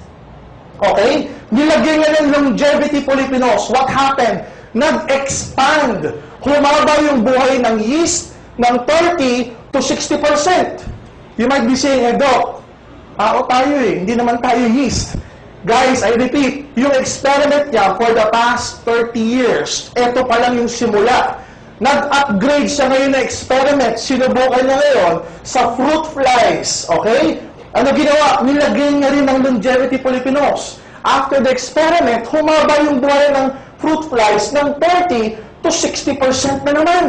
Okay? Nilagyan niya ng longevity polyphenols. What happened? Nag-expand. Humaba yung buhay ng yeast ng 30 to 60%. You might be saying, hey, Doc, tayo hindi naman tayo yeast. Guys, I repeat, yung experiment niya for the past 30 years, ito pa lang yung simula. Nag-upgrade siya ngayon na experiment, sinubukan niya ngayon sa fruit flies, okay? Ano ginawa? Nilagay niya rin ng longevity polyphenols. After the experiment, humaba yung buhay ng fruit flies ng 30 to 60% na naman.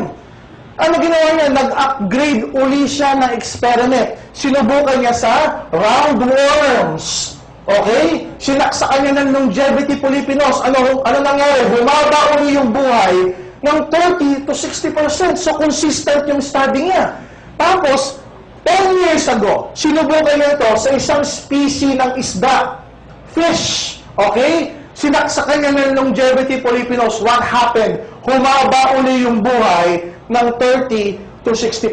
Ano ginawa niya? Nag-upgrade uli siya ng experiment. Sinubukan niya sa roundworms. Okay? Sinaksakan niya ng longevity polyphenols. Ano nangyari? Humaba uli yung buhay ng 30 to 60%. So, consistent yung study niya. Tapos, 10 years ago, sinubukan niya ito sa isang species ng isda. Fish. Okay? Sinaksakan niya ng longevity Filipinos. What happened? Humaba uli yung buhay ng 30 to 60%.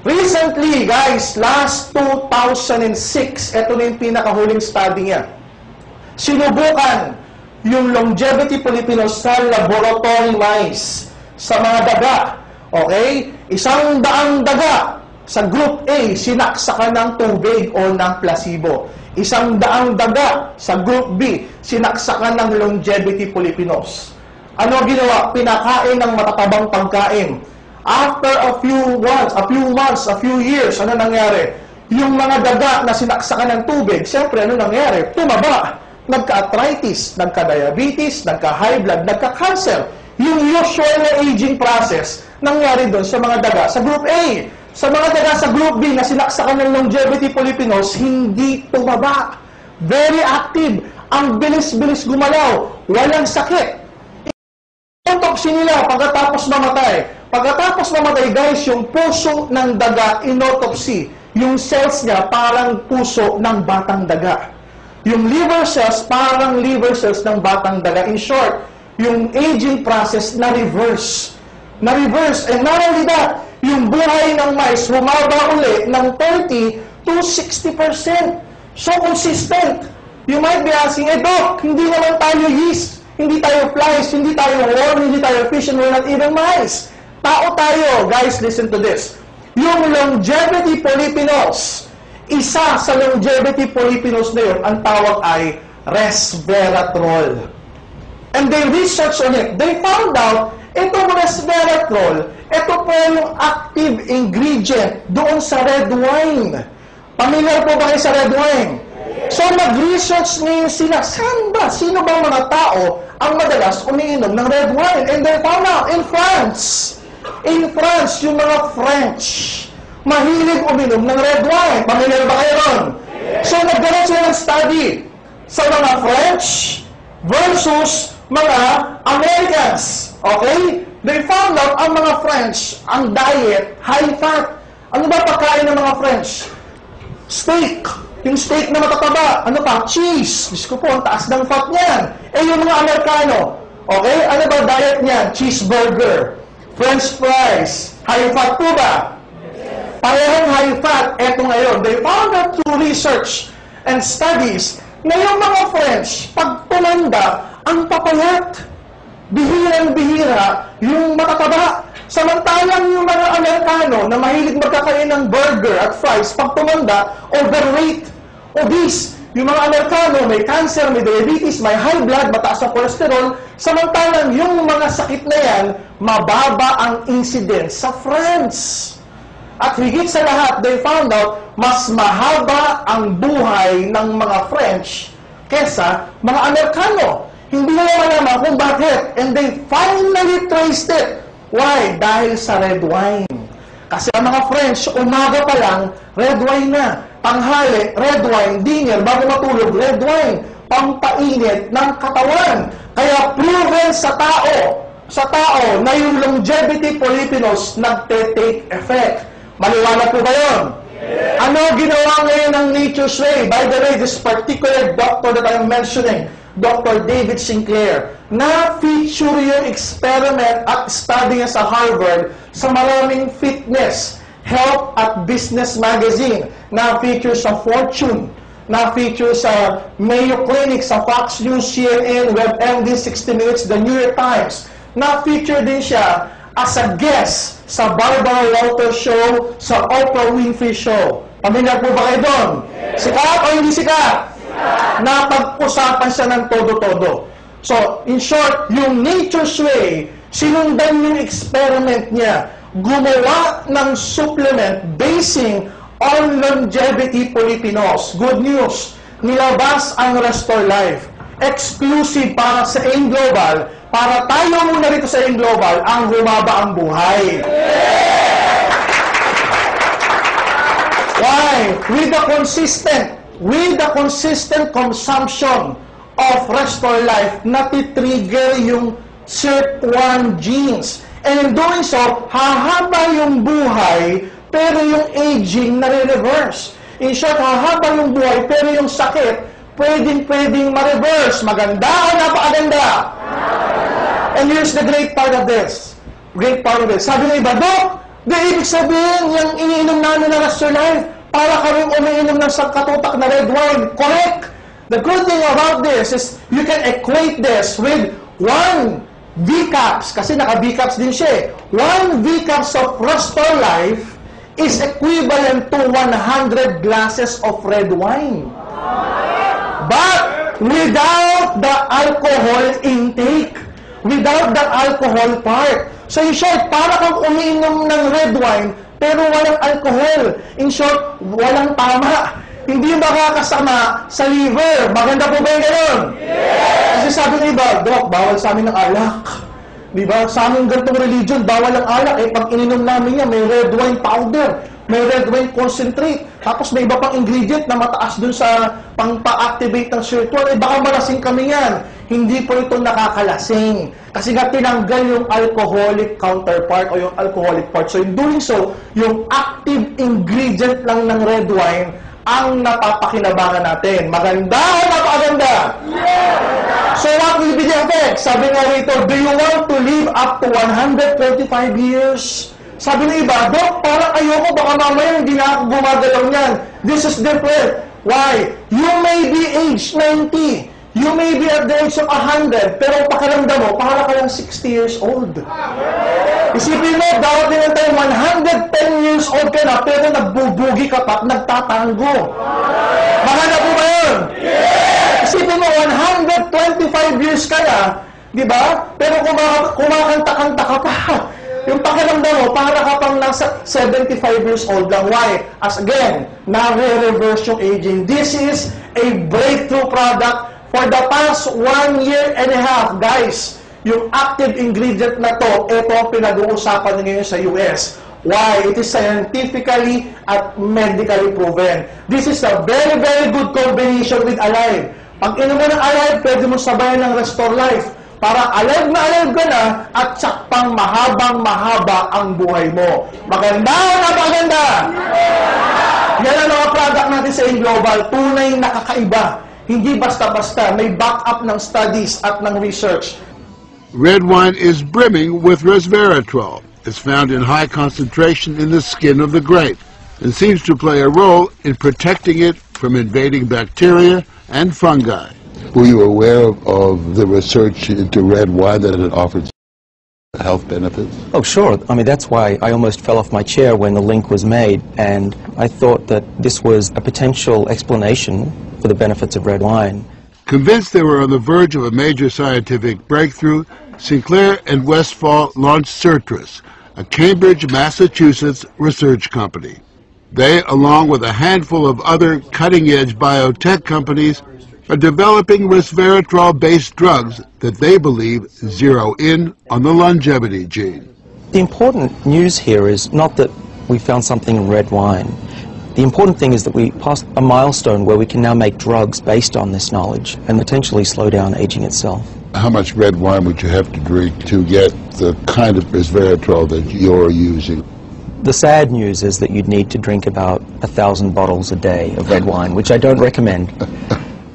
Recently, guys, last 2006, ito na yung pinakahuling study niya. Sinubukan yung longevity Filipinos sa laboratory mice, sa mga daga. Okay? 100 daga sa group A, sinaksakan ng tubig o ng placebo. 100 daga sa group B, sinaksakan ng longevity Filipinos. Ano ginawa? Pinakain ng matatabang pagkain. After a few months, a few years, ano nangyari? Yung mga daga na sinaksakan ng tubig, siyempre, ano nangyari? Tumaba. Nagka-arthritis, nagka-diabetes, nagka-high blood, nagka-cancer. Yung usual na aging process, nangyari doon sa mga daga sa group A. Sa mga daga sa group B na sinaksakan ng longevity Filipinos, hindi tumaba. Very active. Ang bilis-bilis gumalaw. Walang sakit. Autopsy nila pagkatapos mamatay. Pagkatapos mamatay, guys, yung puso ng daga, inautopsy. Yung cells niya parang puso ng batang daga. Yung liver cells, parang liver cells ng batang daga. In short, yung aging process na-reverse. Na-reverse. And not only that, yung buhay ng mice humaba uli ng 30 to 60%. So consistent. You might be asking, Doc, hindi naman tayo yeast, hindi tayo flies, hindi tayo worm, hindi tayo fish, and we're not even mice. Tao tayo. Guys, listen to this. Yung longevity Filipinos, isa sa longevity Filipinos na yun, ang tawag ay resveratrol. And they researched on it. They found out, itong resveratrol, ito po yung active ingredient doon sa red wine. Pamilyar po ba kayo sa red wine? So, nag-research ngayon sila, saan ba? Sino ba mga tao ang madalas umiinom ng red wine? And they found out, in France. In France, yung mga French, mahilig uminom ng red wine. Pamilyar ba kayo ron? So, nagkaroon sila ng study sa mga French versus mga Americans. Okay? They found out ang mga French, ang diet, high fat. Ano ba pagkain ng mga French? Steak. Yung steak na matataba. Ano pa? Cheese. Diyos ko po, ang taas ng fat niyan. Eh, yung mga Amerikano, okay? Ano ba diet niyan? Cheeseburger. French fries. High fat po ba? Parehong high fat. Eto ngayon. They found out through research and studies na yung mga French, pag tumanda, ang papayat. Bihirang-bihira yung matataba. Samantalang yung mga Amerikano na mahilig magkakain ng burger at fries, pag tumanda, overweight, obese. Yung mga Amerikano may cancer, may diabetes, may high blood, mataas ang cholesterol. Samantalang yung mga sakit na yan, mababa ang incidence sa France. At higit sa lahat, they found out, mas mahaba ang buhay ng mga French kesa mga Amerikano. Hindi nila malaman kung bakit. And they finally traced it. Why? Dahil sa red wine. Kasi ang mga French, umaga pa lang, red wine na. Tanghali, red wine. Dinner, bago matulog, red wine. Pampainit ng katawan. Kaya proven sa tao na yung longevity Filipinos nagte-take effect. Maliwanag po ba yun? Yes. Ano ginawa ngayon ng Nature's Way? By the way, this particular doctor that I'm mentioning, Dr. David Sinclair, na-feature yung experiment at study niya sa Harvard sa maraming fitness, health at business magazine, na-feature sa Fortune, na-feature sa Mayo Clinic, sa Fox News, CNN, WebMD, 60 Minutes, The New York Times. Na-feature din siya as a guest sa Barbara Walters Show, sa Oprah Winfrey Show. Pamilyar po ba kayo doon? Sikat o hindi sikat? Napag-usapan siya ng todo-todo. So, in short, yung Nature's Way, sinundan yung experiment niya. Gumawa ng supplement basing on longevity Filipinos. Good news, nilabas ang Restore Life. Exclusive para sa AIM Global, para tayo muna rito sa AIM Global, ang humaba ang buhay. Why? With the consistent consumption of Restore Life, natitrigger yung SIRT1 genes. And in doing so, hahaba yung buhay, pero yung aging nare-reverse. In short, hahaba yung buhay, pero yung sakit, pwedeng ma-reverse. Maganda o napakaganda? And here's the great part of this. Sabi ng iba, Dok, ibig sabihin, yung iniinom namin na Restore Life, para kaming umiinom ng sangkatutak na red wine. Correct! The good thing about this is you can equate this with 1 V-Caps, kasi naka-V-Caps din siya. 1 V-Caps of Restore Life is equivalent to 100 glasses of red wine. But without the alcohol intake, without the alcohol part. So in short, para kang umiinom ng red wine, pero walang alcohol. In short, walang tama. Hindi makakasama sa liver. Maganda po ba yung gano'n? Yes! Kasi sabi ng iba, Doc, bawal sa amin ng alak. Diba? Sa aming ganitong religion, bawal ang alak. Eh, pag ininom namin yan, may red wine powder, may red wine concentrate, tapos may iba pang ingredient na mataas dun sa pang-pa-activate ng sirtual. Eh, baka malasing kami yan. Hindi po ito nakakalasing. Kasi nga tinanggal yung alcoholic counterpart o yung alcoholic part. So in doing so, yung active ingredient lang ng red wine ang napapakinabangan natin. Maganda o napakaganda? Yes! So what will be the effect? Sabi nga rito, do you want to live up to 125 years? Sabi ng iba, Dok, parang ayoko, baka mamaya hindi na ako gumagalaw niyan. This is different. Why? You may be age 90. You may be at the age of 100, pero pakiramdam mo, para ka lang 60 years old. Isipin mo, dapat din ang time, 110 years old ka na, pero nagbubugi ka pa at nagtatango. Maganda po ba yun? Isipin mo, 125 years ka na, di ba? Pero kumakanta-kanta ka pa. Yung pakiramdam mo, para ka pang nasa 75 years old lang. Why? As again, na-reverse yung aging. This is a breakthrough product. For the past 1.5 years, guys, yung active ingredient na to, ito ang pinag-uusapan ngayon sa US. Why? It is scientifically at medically proven. This is a very, very good combination with Alive. Pag inom mo ng Alive, pwede mo sabayan ng Restore Life. Para alive ka na at sakpang mahabang-mahaba ang buhay mo. Maganda o napaganda? Yan ang mga product natin sa InGlobal. Tunay nakakaiba. Hindi basta-basta, may backup ng studies at ng research. Red wine is brimming with resveratrol. It's found in high concentration in the skin of the grape and seems to play a role in protecting it from invading bacteria and fungi. Were you aware of the research into red wine that it offered health benefits? Oh, sure. I mean, that's why I almost fell off my chair when the link was made, and I thought that this was a potential explanation for the benefits of red wine. Convinced they were on the verge of a major scientific breakthrough, Sinclair and Westphal launched Certris, a Cambridge, Massachusetts research company. They, along with a handful of other cutting-edge biotech companies, are developing resveratrol-based drugs that they believe zero in on the longevity gene. The important news here is not that we found something in red wine. The important thing is that we passed a milestone where we can now make drugs based on this knowledge and potentially slow down aging itself. How much red wine would you have to drink to get the kind of resveratrol that you're using? The sad news is that you'd need to drink about 1,000 bottles a day of red wine, which I don't recommend.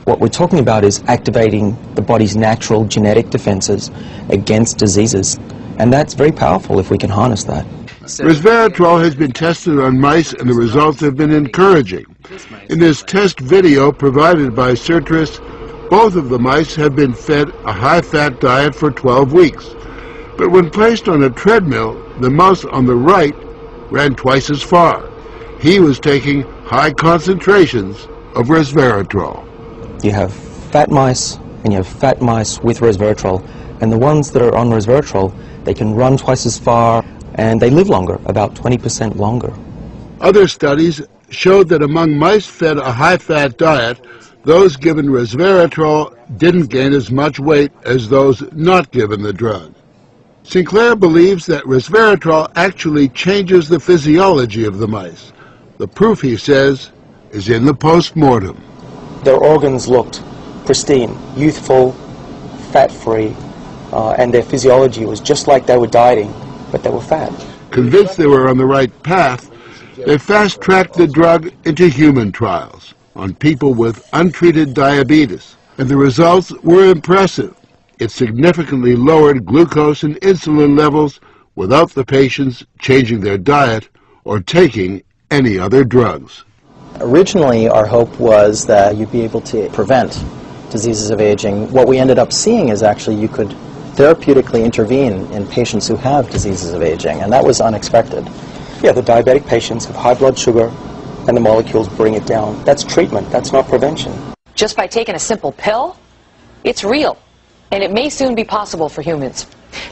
What we're talking about is activating the body's natural genetic defenses against diseases, and that's very powerful if we can harness that. Resveratrol has been tested on mice and the results have been encouraging. In this test video provided by Certris, both of the mice have been fed a high-fat diet for 12 weeks. But when placed on a treadmill, the mouse on the right ran twice as far. He was taking high concentrations of resveratrol. You have fat mice and you have fat mice with resveratrol, and the ones that are on resveratrol, they can run twice as far and they live longer, about 20% longer. Other studies showed that among mice fed a high-fat diet, those given resveratrol didn't gain as much weight as those not given the drug. Sinclair believes that resveratrol actually changes the physiology of the mice. The proof, he says, is in the post-mortem. Their organs looked pristine, youthful, fat-free, and their physiology was just like they were dieting, but they were fat. Convinced they were on the right path, they fast-tracked the drug into human trials. on people with untreated diabetes, and the results were impressive. It significantly lowered glucose and insulin levels without the patients changing their diet or taking any other drugs. Originally, our hope was that you'd be able to prevent diseases of aging. What we ended up seeing is actually you could therapeutically intervene in patients who have diseases of aging, and that was unexpected. Yeah, the diabetic patients have high blood sugar, and the molecules bring it down. That's treatment, that's not prevention. Just by taking a simple pill, it's real, and it may soon be possible for humans.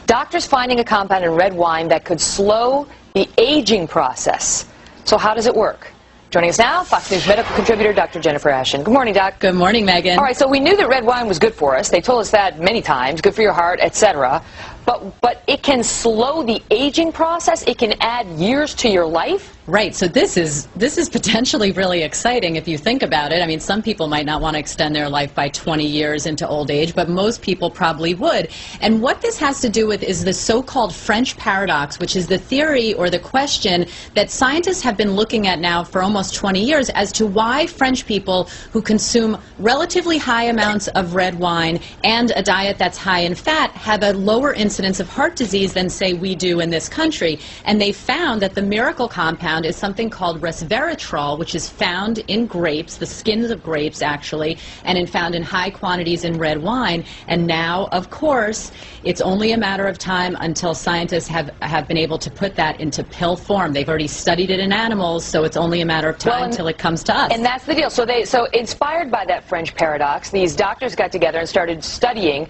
Doctors finding a compound in red wine that could slow the aging process. So how does it work? Joining us now, Fox News medical contributor Dr. Jennifer Ashen. Good morning, Doc. Good morning, Megan. All right, so we knew that red wine was good for us. They told us that many times, good for your heart, etc. But it can slow the aging process. It can add years to your life. Right, so this is potentially really exciting if you think about it. I mean, some people might not want to extend their life by 20 years into old age, but most people probably would. And what this has to do with is the so-called French paradox, which is the theory or the question that scientists have been looking at now for almost 20 years as to why French people who consume relatively high amounts of red wine and a diet that's high in fat have a lower incidence of heart disease than, say, we do in this country. And they found that the miracle compound is something called resveratrol, which is found in grapes, the skins of grapes actually, and found in high quantities in red wine. And now, of course, it's only a matter of time until scientists have been able to put that into pill form. They've already studied it in animals, so it's only a matter of time until it comes to us. And that's the deal. So inspired by that French paradox, these doctors got together and started studying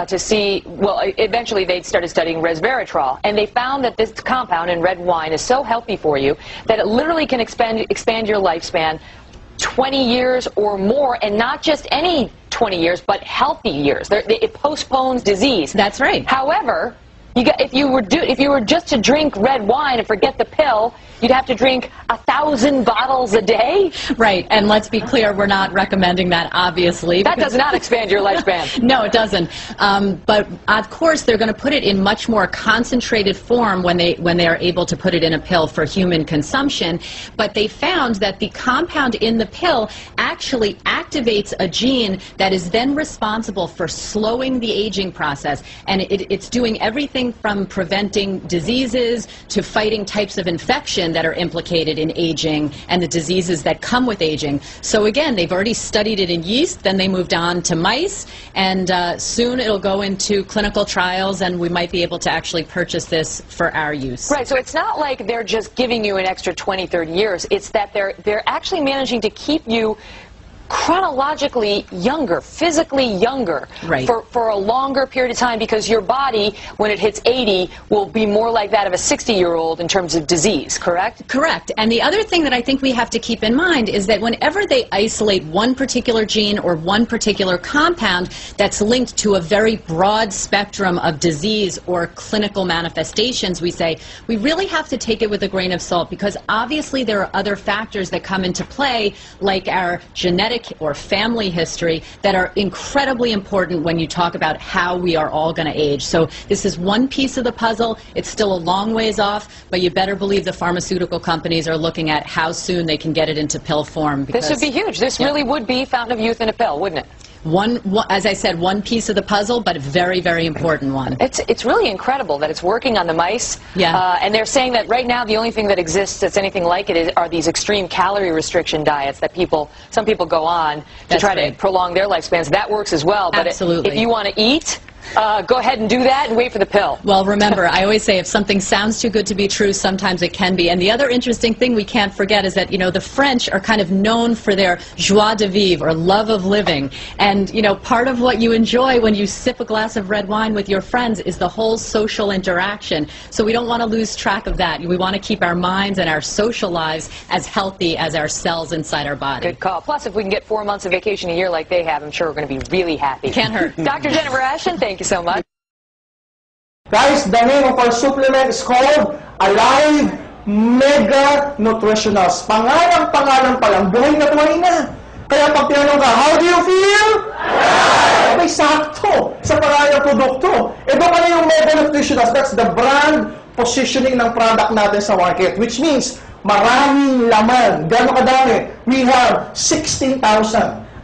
to see, well, eventually they started studying resveratrol, and they found that this compound in red wine is so healthy for you that it literally can expand your lifespan 20 years or more, and not just any 20 years, but healthy years. It postpones disease. That's right. However, if you were just to drink red wine and forget the pill, you'd have to drink 1,000 bottles a day. Right, and let's be clear, we're not recommending that, obviously. That does not expand your lifespan. No, it doesn't. But of course, they're going to put it in much more concentrated form when they are able to put it in a pill for human consumption. But they found that the compound in the pill actually activates a gene that is then responsible for slowing the aging process, and it's doing everything from preventing diseases to fighting types of infection that are implicated in aging and the diseases that come with aging. So again, they've already studied it in yeast, then they moved on to mice, and soon it'll go into clinical trials, and we might be able to actually purchase this for our use. Right, so it's not like they're just giving you an extra 20, 30 years. It's that they're actually managing to keep you chronologically younger, physically younger, right, for a longer period of time, because your body, when it hits 80, will be more like that of a 60-year-old in terms of disease, correct? Correct. And the other thing that I think we have to keep in mind is that whenever they isolate one particular gene or one particular compound that's linked to a very broad spectrum of disease or clinical manifestations, we say we really have to take it with a grain of salt, because obviously there are other factors that come into play, like our genetic or family history, that are incredibly important when you talk about how we are all going to age. So this is one piece of the puzzle. It's still a long ways off, but you better believe the pharmaceutical companies are looking at how soon they can get it into pill form. This would be huge. This really would be Fountain of Youth in a pill, wouldn't it? As I said, one piece of the puzzle, but a very, very important one. It's really incredible that it's working on the mice. Yeah. And they're saying that right now the only thing that exists that's anything like it are these extreme calorie restriction diets that some people go on to try to prolong their lifespans. That works as well. But absolutely. If you want to eat, go ahead and do that and wait for the pill. Well, remember, I always say if something sounds too good to be true, sometimes it can be. And the other interesting thing we can't forget is that, the French are kind of known for their joie de vivre, or love of living. And, part of what you enjoy when you sip a glass of red wine with your friends is the whole social interaction. So we don't want to lose track of that. We want to keep our minds and our social lives as healthy as our cells inside our body. Good call. Plus, if we can get 4 months of vacation a year like they have, I'm sure we're going to be really happy. Can't hurt. Dr. Jennifer Ashen, thank you so much. Guys, the name of our supplement is called Alive Mega Nutritionals. Pangalan pa lang, buhay na. Kaya pag tinanong ka, how do you feel? May sakto sa pangalan ng produkto. Ito pala yung Mega Nutritionals. That's the brand positioning ng product natin sa market. Which means, Maraming laman. Gano'ng kadami? We have 16,000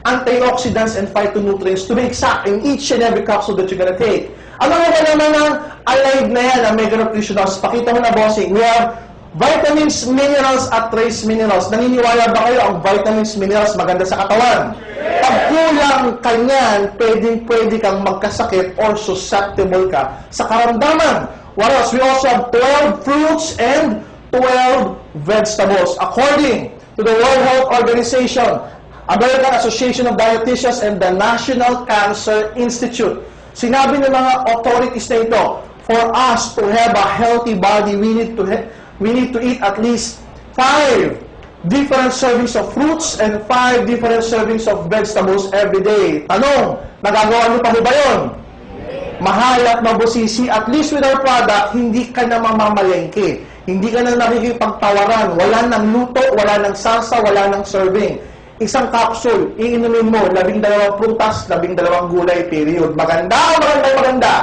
antioxidants and phytonutrients, to be exact, in each and every capsule that you're gonna take. Ano nga ba naman ang alive na yan, ang Mega Nutritionals? Pakita mo na, bossing. We have vitamins, minerals, at trace minerals. Naniniwala ba kayo ang vitamins, minerals maganda sa katawan? Pag kulang ka niyan, pwede kang magkasakit or susceptible ka sa karamdaman. What else? We also have 12 fruits and 12 vegetables. According to the World Health Organization, American Association of Dietitians, and the National Cancer Institute, sinabi ng mga authorities na ito, for us to have a healthy body, we need to eat at least 5 different servings of fruits and 5 different servings of vegetables every day. Tanong, nagagawa niyo pa ba yun? Mahal at mabusisi, at least with our product, hindi ka na mamamalengke. Hindi ka na nakikipagtawaran. Wala nang luto, wala nang salsa, wala nang serving. Isang capsule, iinumin mo, 12 prutas, 12 gulay, period. Maganda o maganda?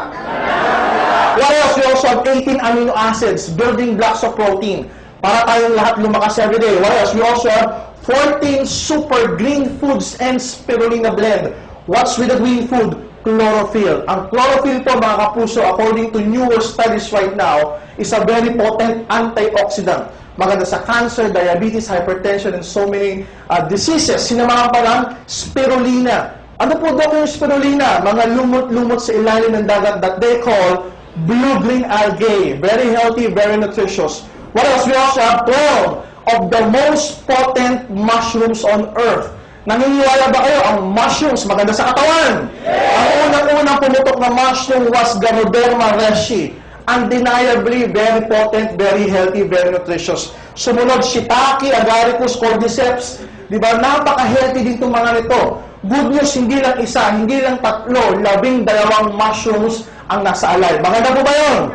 What else? We also have 18 amino acids, building blocks of protein, para tayong lahat lumakas everyday. What else? We also have 14 super green foods and spirulina blend. What's with the green food? Chlorophyll. Ang chlorophyll po, mga kapuso, according to newer studies right now, is a very potent antioxidant. Maganda sa cancer, diabetes, hypertension, and so many diseases. Sinamahan pa lang, spirulina. Ano po daw yung spirulina? Mga lumot-lumot sa ilalim ng dagat that they call blue-green algae. Very healthy, very nutritious. What else? We also have 12 of the most potent mushrooms on earth. Naniniwala ba kayo ang mushrooms maganda sa katawan? Ang unang-unang pumutok na mushroom was Ganoderma reishi. Undeniably very potent, very healthy, very nutritious. Sumunod, shiitake, agaricus, cordyceps. Di ba? Napaka-healthy din itong mga nito. Good news, hindi lang isa, hindi lang 3, 12 mushrooms ang nasa alay. Maganda po ba yun?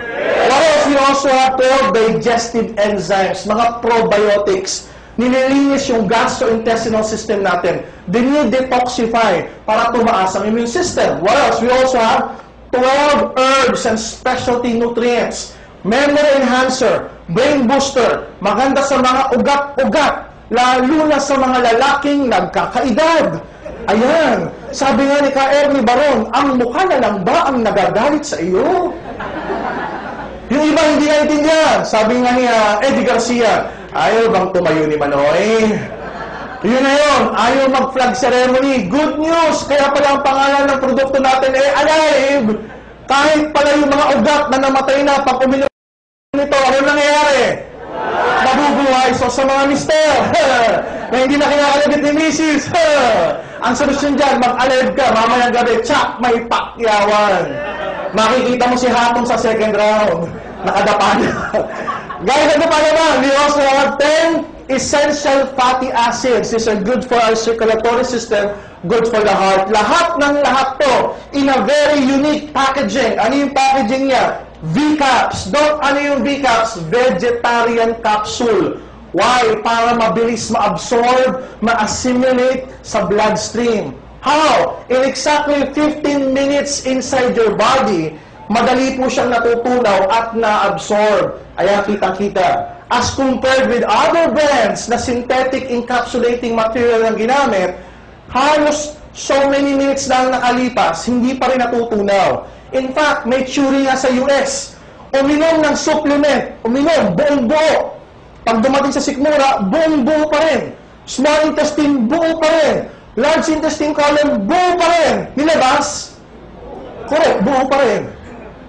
What else? We also have 12 digestive enzymes, mga probiotics. Nililinis yung gastrointestinal system natin. Dinidetoxify para tumaas ang immune system. What else? We also have 12 herbs and specialty nutrients. Memory enhancer, brain booster, maganda sa mga ugat-ugat, lalo na sa mga lalaking nagkakaedad. Ayan, sabi nga ni Ka Ernie Baron, ang mukha na lang ba ang nagagalit sa iyo? Yung iba hindi naintindihan. Sabi nga ni Eddie Garcia, ayaw bang tumayo ni Manoy? Yun na yun, ayaw mag-flag ceremony. Good news, kaya pala ang pangalan ng produkto natin ay alive. Kahit pala yung mga ugat na namatay na pag uminom nito, ano nangyayari? Mabubuhay. So sa mga mister na hindi na kinakalabit ni Mrs. Ang solusyon dyan, mag-alive ka, mamayang gabi, tsak, may pakyawan. Makikita mo si Hatong sa second round. Nakadapa na. Guys, ano pa naman? We also have 10 essential fatty acids. These are good for our circulatory system, good for the heart. Lahat ng lahat to in a very unique packaging. Ano yung packaging niya? V-Caps. Ano yung V-Caps? Vegetarian capsule. Why? Para mabilis ma-absorb, ma-assimilate sa bloodstream. How? In exactly 15 minutes inside your body, madali po siyang natutunaw at na-absorb. Ayan, kitang-kita. As compared with other brands na synthetic encapsulating material ang ginamit, halos so many minutes lang nakalipas, hindi pa rin natutunaw. In fact, may theory nga sa US, uminom ng supplement, uminom, buong-buo. Pag dumating sa sikmura, buong-buo pa rin. Small intestine, buo pa rin. Large intestine column, buo pa rin. Nilabas? Correct, buo pa rin.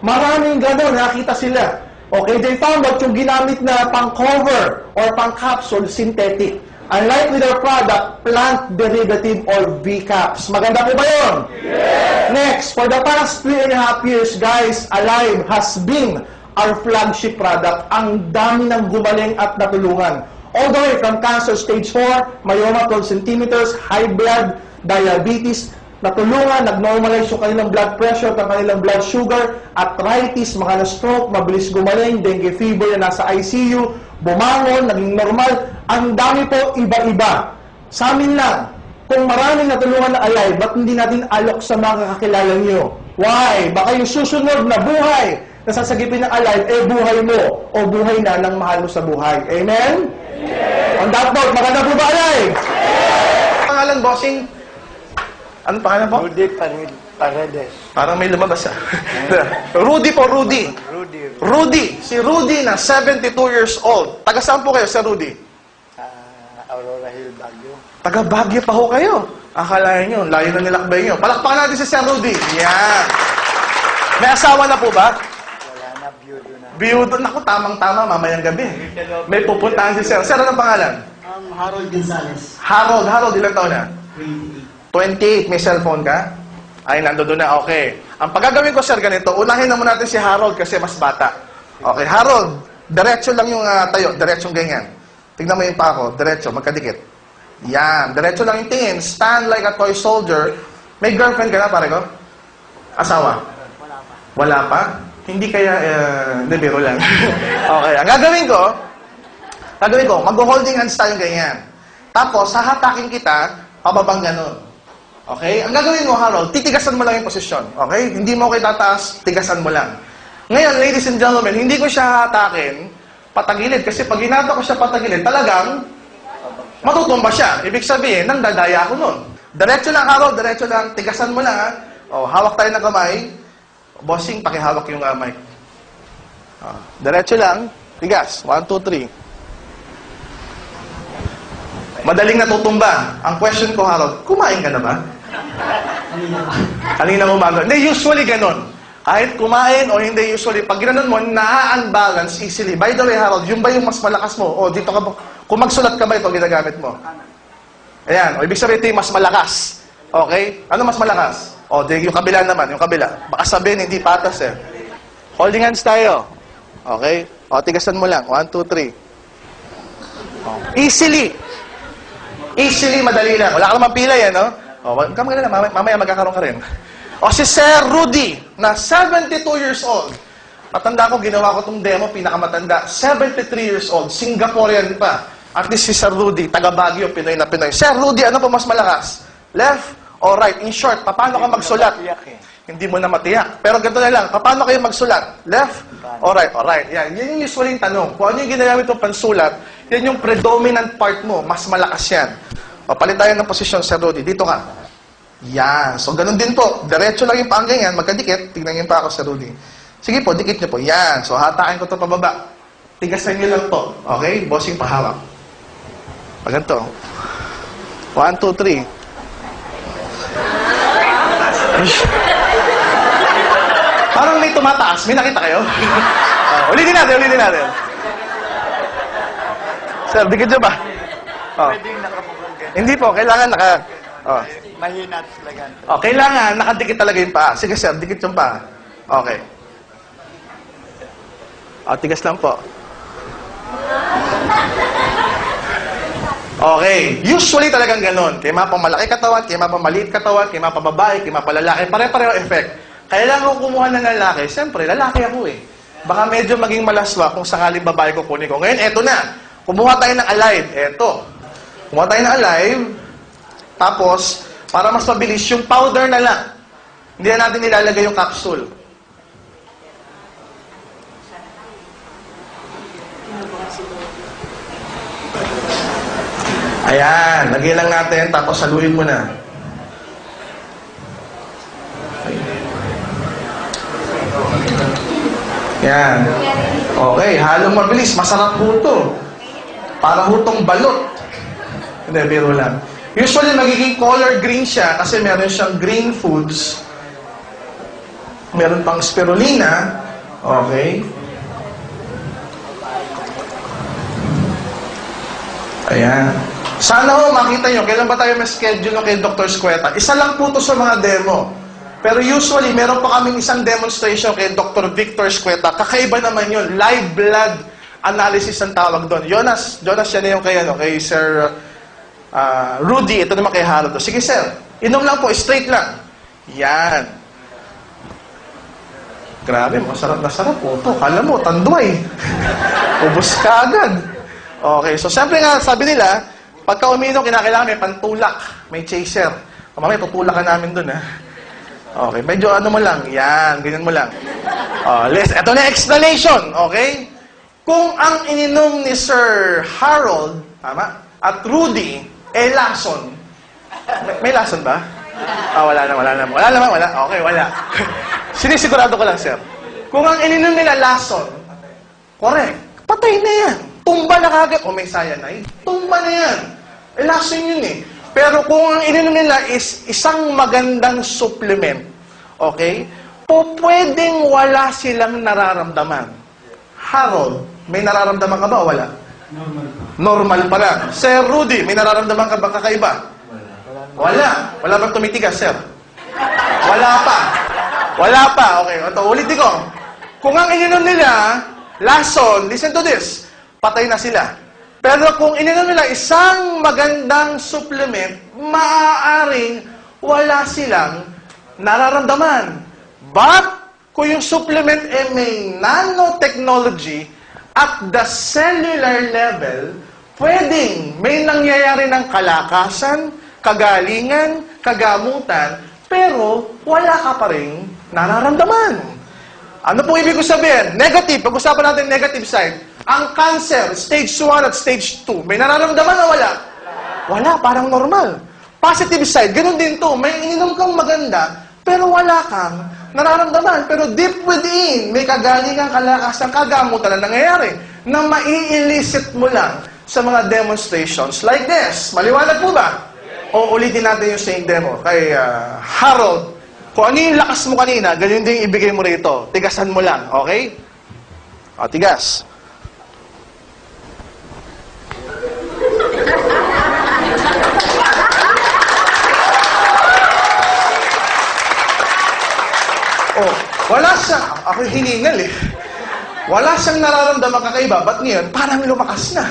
Maraming gano'n, nakita sila. Okay, they found out yung ginamit na pang-cover or pang-capsule, synthetic. Unlike with our product, plant derivative or V-Caps. Maganda po ba yun? Yes! Next, for the past 3.5 years, guys, Alive has been our flagship product. Ang dami ng gumaling at natulungan. All the way from cancer stage 4, myoma 12 centimeters, high blood, diabetes, natulungan, nag-normalize yung kanilang blood pressure, ang kanilang blood sugar, arthritis, mga na-stroke, mabilis gumaling, dengue fever na nasa ICU, bumangon, naging normal. Ang dami po, iba-iba. Sa amin lang, kung maraming natulungan na Alive, ba't hindi natin alok sa mga kakilala nyo? Why? Baka yung susunod na buhay na sasagipin ng Alive, buhay mo o buhay na ng mahal mo sa buhay. Amen? On that note, maganda po ba alay? Pangalan, bossing? Anong pangalan po? Rudy Paredes. Parang may lumabas Rudy po, Rudy. Rudy. Si Rudy na 72 years old. Taga saan po kayo, Sir Rudy? Aurora Hill, Baguio. Taga Baguio pa ho kayo. Akalain nyo, layo na nilakbay nyo. Palakpakan natin si Sir Rudy. Yan. May asawa na po ba? Wala na, biyudo na. Biyudo. Naku, tamang-tama, mamayang gabi. May pupuntahan si Sir. Sir, anong pangalan? Harold Gonzales. Harold, ilang taon na? 28. May cellphone ka? Ay, nandoon na. Okay. Ang pagagawin ko, Sir, ganito. Unahin naman natin si Harold kasi mas bata. Okay, Harold, diretso lang yung tayo. Diretsong ganyan. Tignan mo yung pa ako. Diretso, magkadikit. Yan. Diretso lang yung tingin. Stand like a toy soldier. May girlfriend ka na, pare ko? Asawa? Wala pa. Hindi kaya, biro lang. Okay. Ang gagawin ko, mag-holding hands tayo ganyan. Tapos, hahatakin kita, pababang ganun. Okay? Ang gagawin mo, Harold, titigasan mo lang yung posisyon. Okay? Hindi mo kayo tataas, tigasan mo lang. Ngayon, ladies and gentlemen, hindi ko siya hatakin patagilid. Kasi pag hinata ko siya patagilid, talagang matutumba siya. Ibig sabihin, nang dadaya ako nun. Diretso lang, Harold, diretso lang. Tigasan mo lang, ha? O, hawak tayo ng kamay. Bossing, pakihawak yung mic. Diretso lang. Tigas. 1, 2, 3. Madaling natutumba. Ang question ko, Harold, kumain ka na ba? Kanina mo bago. Hindi, usually ganun. Kahit kumain o hindi, usually, pag ginanon mo, na-unbalance easily. By the way, Harold, yung ba yung mas malakas mo? O, dito ka po. Kung magsulat ka ba ito, ginagamit mo? Ayan. O, ibig sabihin ito yung mas malakas. Okay? Ano mas malakas? O, yung kabila naman, yung kabila. Baka sabihin, hindi patas eh. Holding hands tayo. Okay? O, tigasan mo lang. 1, 2, 3. Easily. Easily, madali lang. Wala ka naman pilay, no? O, kamagala na, mamaya magkakaroon ka rin. O, si Sir Rudy, na 72 years old. Matanda ko, ginawa ko itong demo, pinakamatanda. 73 years old, Singaporean pa. At least si Sir Rudy, taga Baguio, Pinoy na Pinoy. Sir Rudy, ano pa mas malakas? Left or right? In short, paano ka magsulat? Hindi mo na matiyak. Pero ganito na lang, paano kayo magsulat? Left or right? O right. Yan yung usually yung tanong. Kung ano yung ginagamit mong pansulat, yan yung predominant part mo, mas malakas yan. O, palit tayo ng posisyon, Sir Rudy. Dito ka. Yan. So, ganun din po. Diretso lang yung paanggang yan. Magkadikit. Tignan yung pa ako, Sir Rudy. Sige po, dikit niyo po. Yan. So, hatakin ko ito pababa. Tigasan niyo lang po. Okay? Bossing pahawak. Pag ganito. 1, 2, 3. Parang may tumataas. May nakita kayo? Ulitin natin. Sir, dikit niyo ba? Pwedeng nakamukhang Hindi po, kailangan mahina talaga. Kailangan nakadikit talaga yung paa. Sige, sir, dikit yung paa. Okay. Tigas lang po. Okay. Usually talagang ganun. Kaya mapamalaki katawan, kaya mapamaliit katawan, kaya mapababae, kaya mapalalaki. Pare-pareho effect. Kaya lang kung kumuha ng lalaki, siyempre, lalaki ako eh. Baka medyo maging malaswa kung sakaling babae ko kunin ko. Ngayon, eto na. Kumuha tayo ng alive. Eto. Kumuha tayo ng alive. Tapos, para mas mabilis, yung powder na lang. Hindi na natin nilalagay yung capsule. Ayan, lagay lang natin, tapos saluhin mo na. Yan. Okay, halong mabilis, masarap po ito. Para hutong balot. Hindi, biro lang. Usually, magiging color green siya kasi meron siyang green foods. Meron pang spirulina. Okay. Ayan. Sana ho makita nyo, kailan ba tayo may schedule kay Dr. Squeta? Isa lang po ito sa mga demo. Pero usually, meron pa kaming isang demonstration kay Dr. Victor Squeta. Kakaiba naman yun. Live blood analysis ang tawag doon. Jonas yan yung kay Sir Rudy. Ito naman kay Harold. Sige, sir. Inom lang po. Straight lang. Yan. Grabe, masarap na sarap po ito. Kala mo, tanduay. Ubus ka agad. Okay, so siyempre nga, sabi nila, pagka uminom, kinakailangan may pantulak, may chaser. Mamaya, tutulakan namin dun, ha? Okay, medyo ano mo lang, yan, ganyan mo lang. Ito na explanation, okay? Kung ang ininom ni Sir Harold, Tama? At Rudy, lason. May lason ba? Wala naman. Okay, wala. Sinisigurado ko lang, sir. Kung ang ininom nila lason, correct, patay na yan. Tumba na kagad. O may cyanide, tumba na yan. Lason yun eh. Pero kung ang ininom nila is isang magandang supplement, okay, pwedeng wala silang nararamdaman. Harold, may nararamdaman ka ba o wala? Normal pa lang. Sir Rudy, may nararamdaman ka ba kakaiba? Wala. Wala bang tumitigas, sir? Wala pa. Okay, ito, ulitin ko. Kung ang ininom nila, lason, listen to this, patay na sila. Pero kung ininom nila isang magandang supplement, maaaring wala silang nararamdaman. But, kung yung supplement may nanotechnology at the cellular level, pwedeng may nangyayari ng kalakasan, kagalingan, kagamutan, pero wala ka pa rin nararamdaman. Ano pong ibig ko sabihin? Negative. Pag-usapan natin negative side. Ang cancer, stage 1 at stage 2, may nararamdaman o wala? Wala, parang normal. Positive side, ganun din to. May ininom kang maganda, pero wala kang nararamdaman. Pero deep within, may kagalingan, kalakasan, kagamutan na nangyayari na mai-elicit mo lang sa mga demonstrations like this. Maliwanag po ba? O ulitin natin yung same demo kay Harold. Kung ano yung lakas mo kanina, ganyan din ibigay mo rito. Tigasan mo lang, okay? O, tigas. Oh, wala siyang, ako hiningal eh. Wala siyang nararamdaman kakaiba. Ba't ngayon? Parang lumakas na.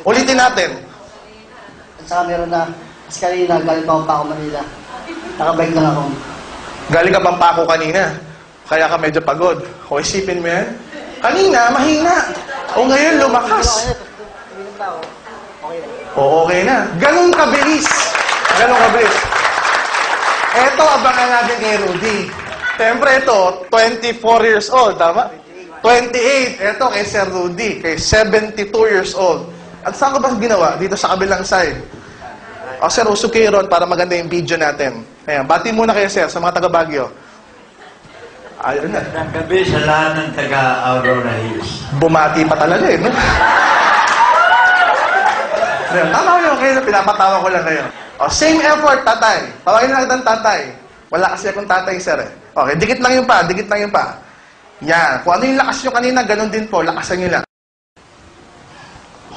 Ulitin natin. At saka meron na, kasi kanina, galing pa ako Manila. Nakabike lang ako. Galing ka Pampako kanina. Kaya ka medyo pagod. O isipin mo yan? Kanina, mahina. O ngayon, lumakas. O okay na. Ganun kabilis. Eto, abangan natin kay Rudy. Siyempre ito, 24 years old, tama? 28. Ito kay Sir Rudy, kay 72 years old. At saan ko ba ginawa? Dito sa kabilang side. O Sir, usog kayo ron para maganda yung video natin. Ayan, bati muna kayo, Sir, sa mga taga-Baguio. Ayun na. Gabi sa lahat ng taga-Aurora Hills. Bumati pa talaga eh, no? Tama yun, kayo, pinapatawa ko lang kayo. O, same effort, tatay. Tawagin na lang tatay. Wala kasi akong tatay, Sir eh. Okay, dikit lang yung pa. Yan. Kung ano yung lakas nyo kanina, ganun din po. Lakasan nyo lang.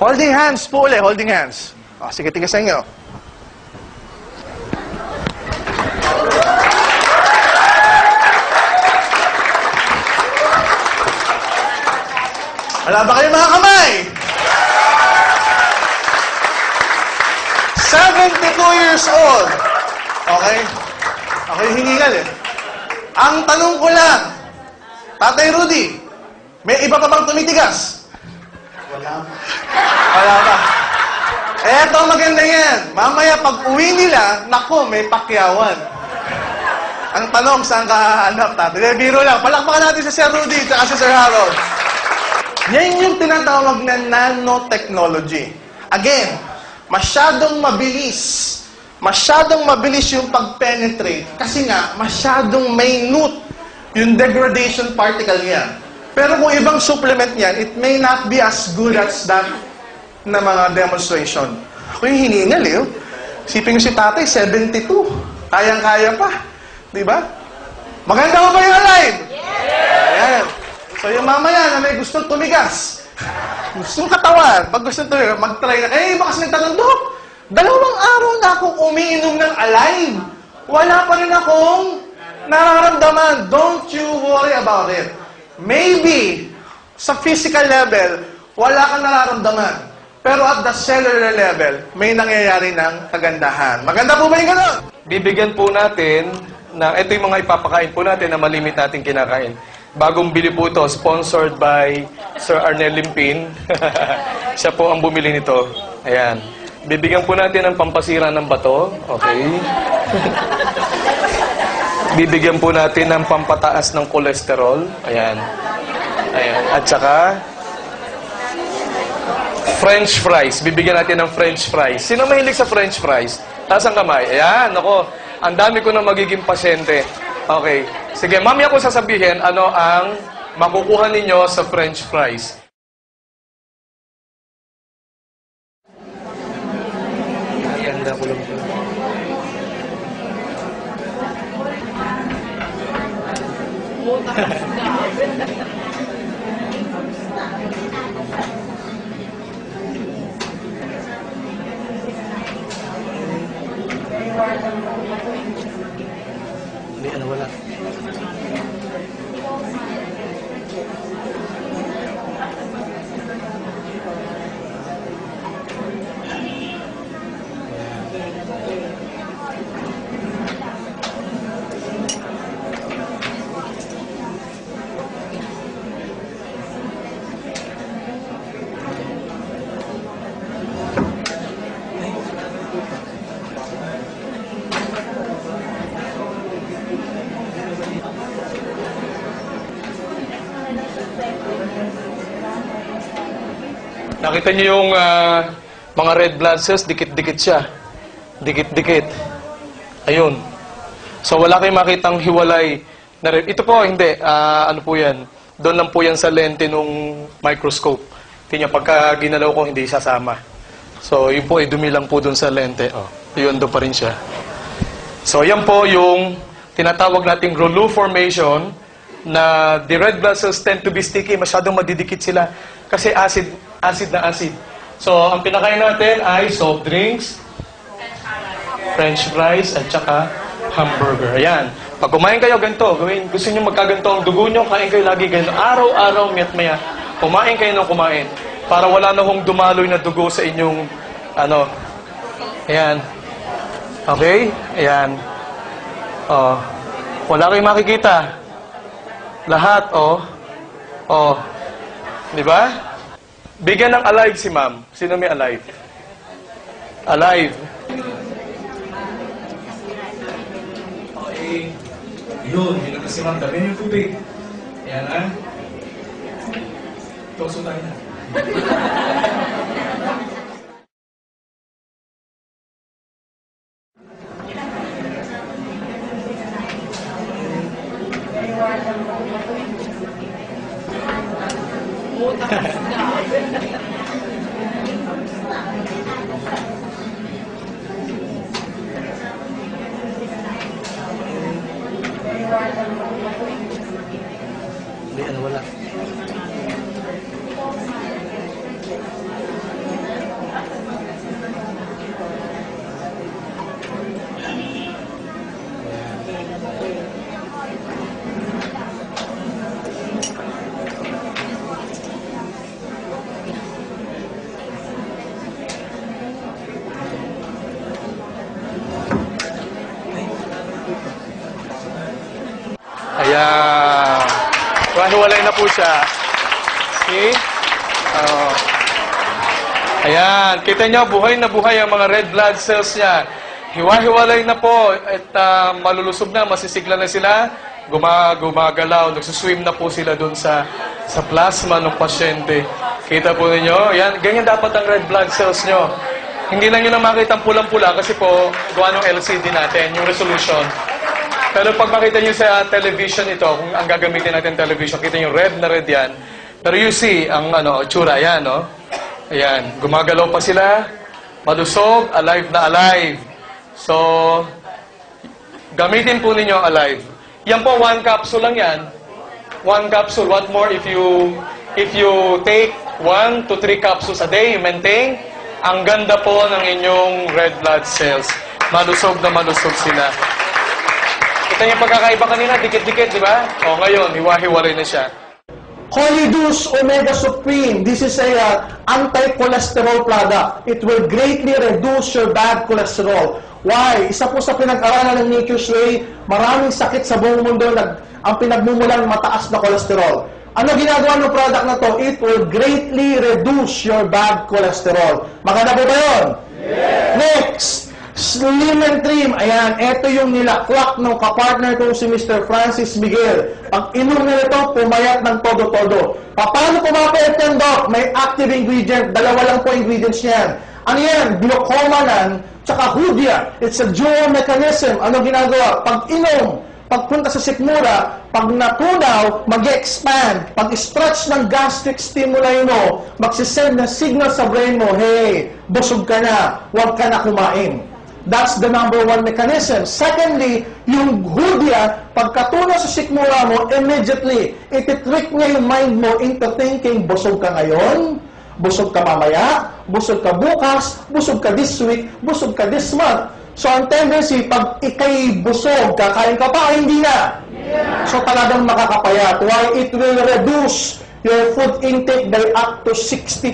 Holding hands po ulit. Holding hands. O, sige, tigasan nyo. Wala ba kayo mga kamay? 72 years old. Okay? Ako yung hiningal eh. Ang tanong ko lang, Tatay Rudy, may iba pa bang tumitigas? Wala pa. Eto, maganda yan. Mamaya pag uwi nila, naku, may pakyawan. Ang tanong, saan ka hahanap, tatay? Biro lang. Palakpakan natin si Sir Rudy at si Sir Harold. Yan yung tinatawag na nanotechnology. Again, masyadong mabilis yung pag-penetrate kasi nga, masyadong minute yung degradation particle niya. Pero kung ibang supplement niyan, it may not be as good as that na mga demonstration. Ako yung hiningal eh. Sipin si tatay, 72. Kayang-kaya pa. Diba? Maganda ko ba yung alive? Yeah! Ayan. So yung mamaya na may gustong tumigas, gustong katawan, pag gustong tumigas, mag-try na. Eh, bakas nagtanong, Dok, 2 araw na akong umiinom ng alive. Wala pa rin akong nararamdaman. Don't you worry about it. Maybe, sa physical level, wala kang nararamdaman. Pero at the cellular level, may nangyayari ng kagandahan. Maganda po ba yung gano'n? Bibigyan po natin na ito yung mga ipapakain po natin na malimit natin kinakain. Bagong bili po ito, sponsored by Sir Arnel Limpin. Siya po ang bumili nito. Ayan. Bibigyan po natin ng pampasira ng bato. Okay. Bibigyan po natin ng pampataas ng kolesterol. Ayan. Ayan. At saka, French fries. Bibigyan natin ng French fries. Sino mahilig sa French fries? Taas ang kamay. Ayan, ako. Ang dami ko na magiging pasyente. Okay. Sige, mamaya ko sasabihin ano ang makukuha ninyo sa French fries. Ganda ko lang. Hindi, ano wala. Nakita niyo yung mga red blood cells, dikit-dikit siya. Dikit-dikit. Ayun. So wala kayong makitang hiwalay na red. Ito po, hindi. Ano po yan? Doon lang po yan sa lente nung microscope. Tingnan, pagka ginalaw ko, hindi sasama. So yun po, dumi lang po doon sa lente. Oh, yun, doon pa rin siya. So yan po yung tinatawag nating Rouleau formation na the red blood cells tend to be sticky. Masyadong madidikit sila. Kasi acid na acid. So, ang pinakain natin ay soft drinks, French fries, at saka hamburger. Ayan. Pag kumain kayo, ganito. Gusto nyo magkaganto ang dugo nyo, kain kayo lagi ganito. Araw-araw, miyat-maya. Kumain kayo ng kumain. Para wala na hong dumaloy na dugo sa inyong, ano. Ayan. Okay? Ayan. Oh. Wala kayong makikita. Lahat, oh. Oh. Di ba? Bigyan ng alive si ma'am. Sino may alive? Alive. Okay. Yun, bilang na si ma'am. Dami yung tubig. Ayan, ha? Tukso tayo na. Hindi, ano wala. Ayan. Hiwalay na po siya. See? Ayan. Kita nyo, buhay na buhay ang mga red blood cells niya. Hiwa-hiwalay na po. At malulusog na, masisigla na sila. Gumagalaw. Nagsuswim na po sila dun sa plasma ng pasyente. Kita po ninyo? Ayan. Ganyan dapat ang red blood cells nyo. Hindi lang nyo na makita ang pulang-pula kasi po gawa ng LCD natin, yung resolution. Pero pag makita nyo sa television ito, kung ang gagamitin natin television, kita nyo red na red yan. Pero you see, ang tsura, yan, no? Ayan, gumagalaw pa sila, malusog, alive na alive. So, gamitin po ninyo alive. Yan po, 1 capsule lang yan. 1 capsule. What more if you take 1 to 3 capsules a day, you maintain, ang ganda po ng inyong red blood cells. Malusog na malusog sila. Kita niyo pagkakaiba kanina, dikit-dikit, di ba? O ngayon, hiwa-hiwalay na siya. Colidus Omega Supreme. This is a anti-cholesterol product. It will greatly reduce your bad cholesterol. Why? Isa po sa pinag-aralan ng Nature's Way, maraming sakit sa buong mundo ang pinagmumulan mataas na cholesterol. Ano ginagawa ng product na to? It will greatly reduce your bad cholesterol. Maganda po ba yun? Yes. Next, Slim and trim. Ayan, ito yung nilakwak ng kapartner kong si Mr. Francis Miguel. Pag inom na ito, pumayat ng todo-todo. Paano pumapayat yan, Doc? May active ingredient. Dalawa lang po ingredients niyan. Ano yan? Glucomannan, tsaka Hoodia. It's a dual mechanism. Ano ginagawa? Pag inom, pagpunta sa sikmura, pag natunaw, mag-expand. Pag stretch ng gastric stimuli mo, magsisend na signal sa brain mo, hey, busog ka na, huwag ka na kumain. That's the number one mechanism. Secondly, yung Hoodia, pagkatunaw sa sikmura mo, immediately, ititrick niya yung mind mo into thinking, busog ka ngayon, busog ka mamaya, busog ka bukas, busog ka this week, busog ka this month. So, ang tendency, pag ikay busog, kakain ka pa, hindi na. So, talagang makakapayat. Why? It will reduce your food intake by up to 60%.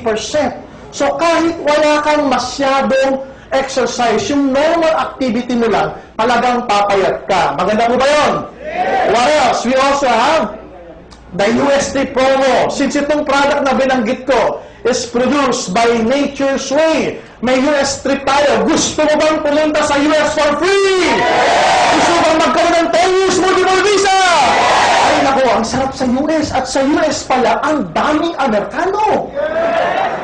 So, kahit wala kang masyadong exercise, yung normal activity mo lang, talagang papayat ka. Maganda po ba yun? What else? We also have the UST promo. Since itong product na binanggit ko is produced by Nature's Way, may US trip tayo. Gusto mo bang pumunta sa US for free? Gusto mo bang magkaroon ng 10 years multiple visa? Ay naku, ang sarap sa US. At sa US pala, ang daming Amerikano.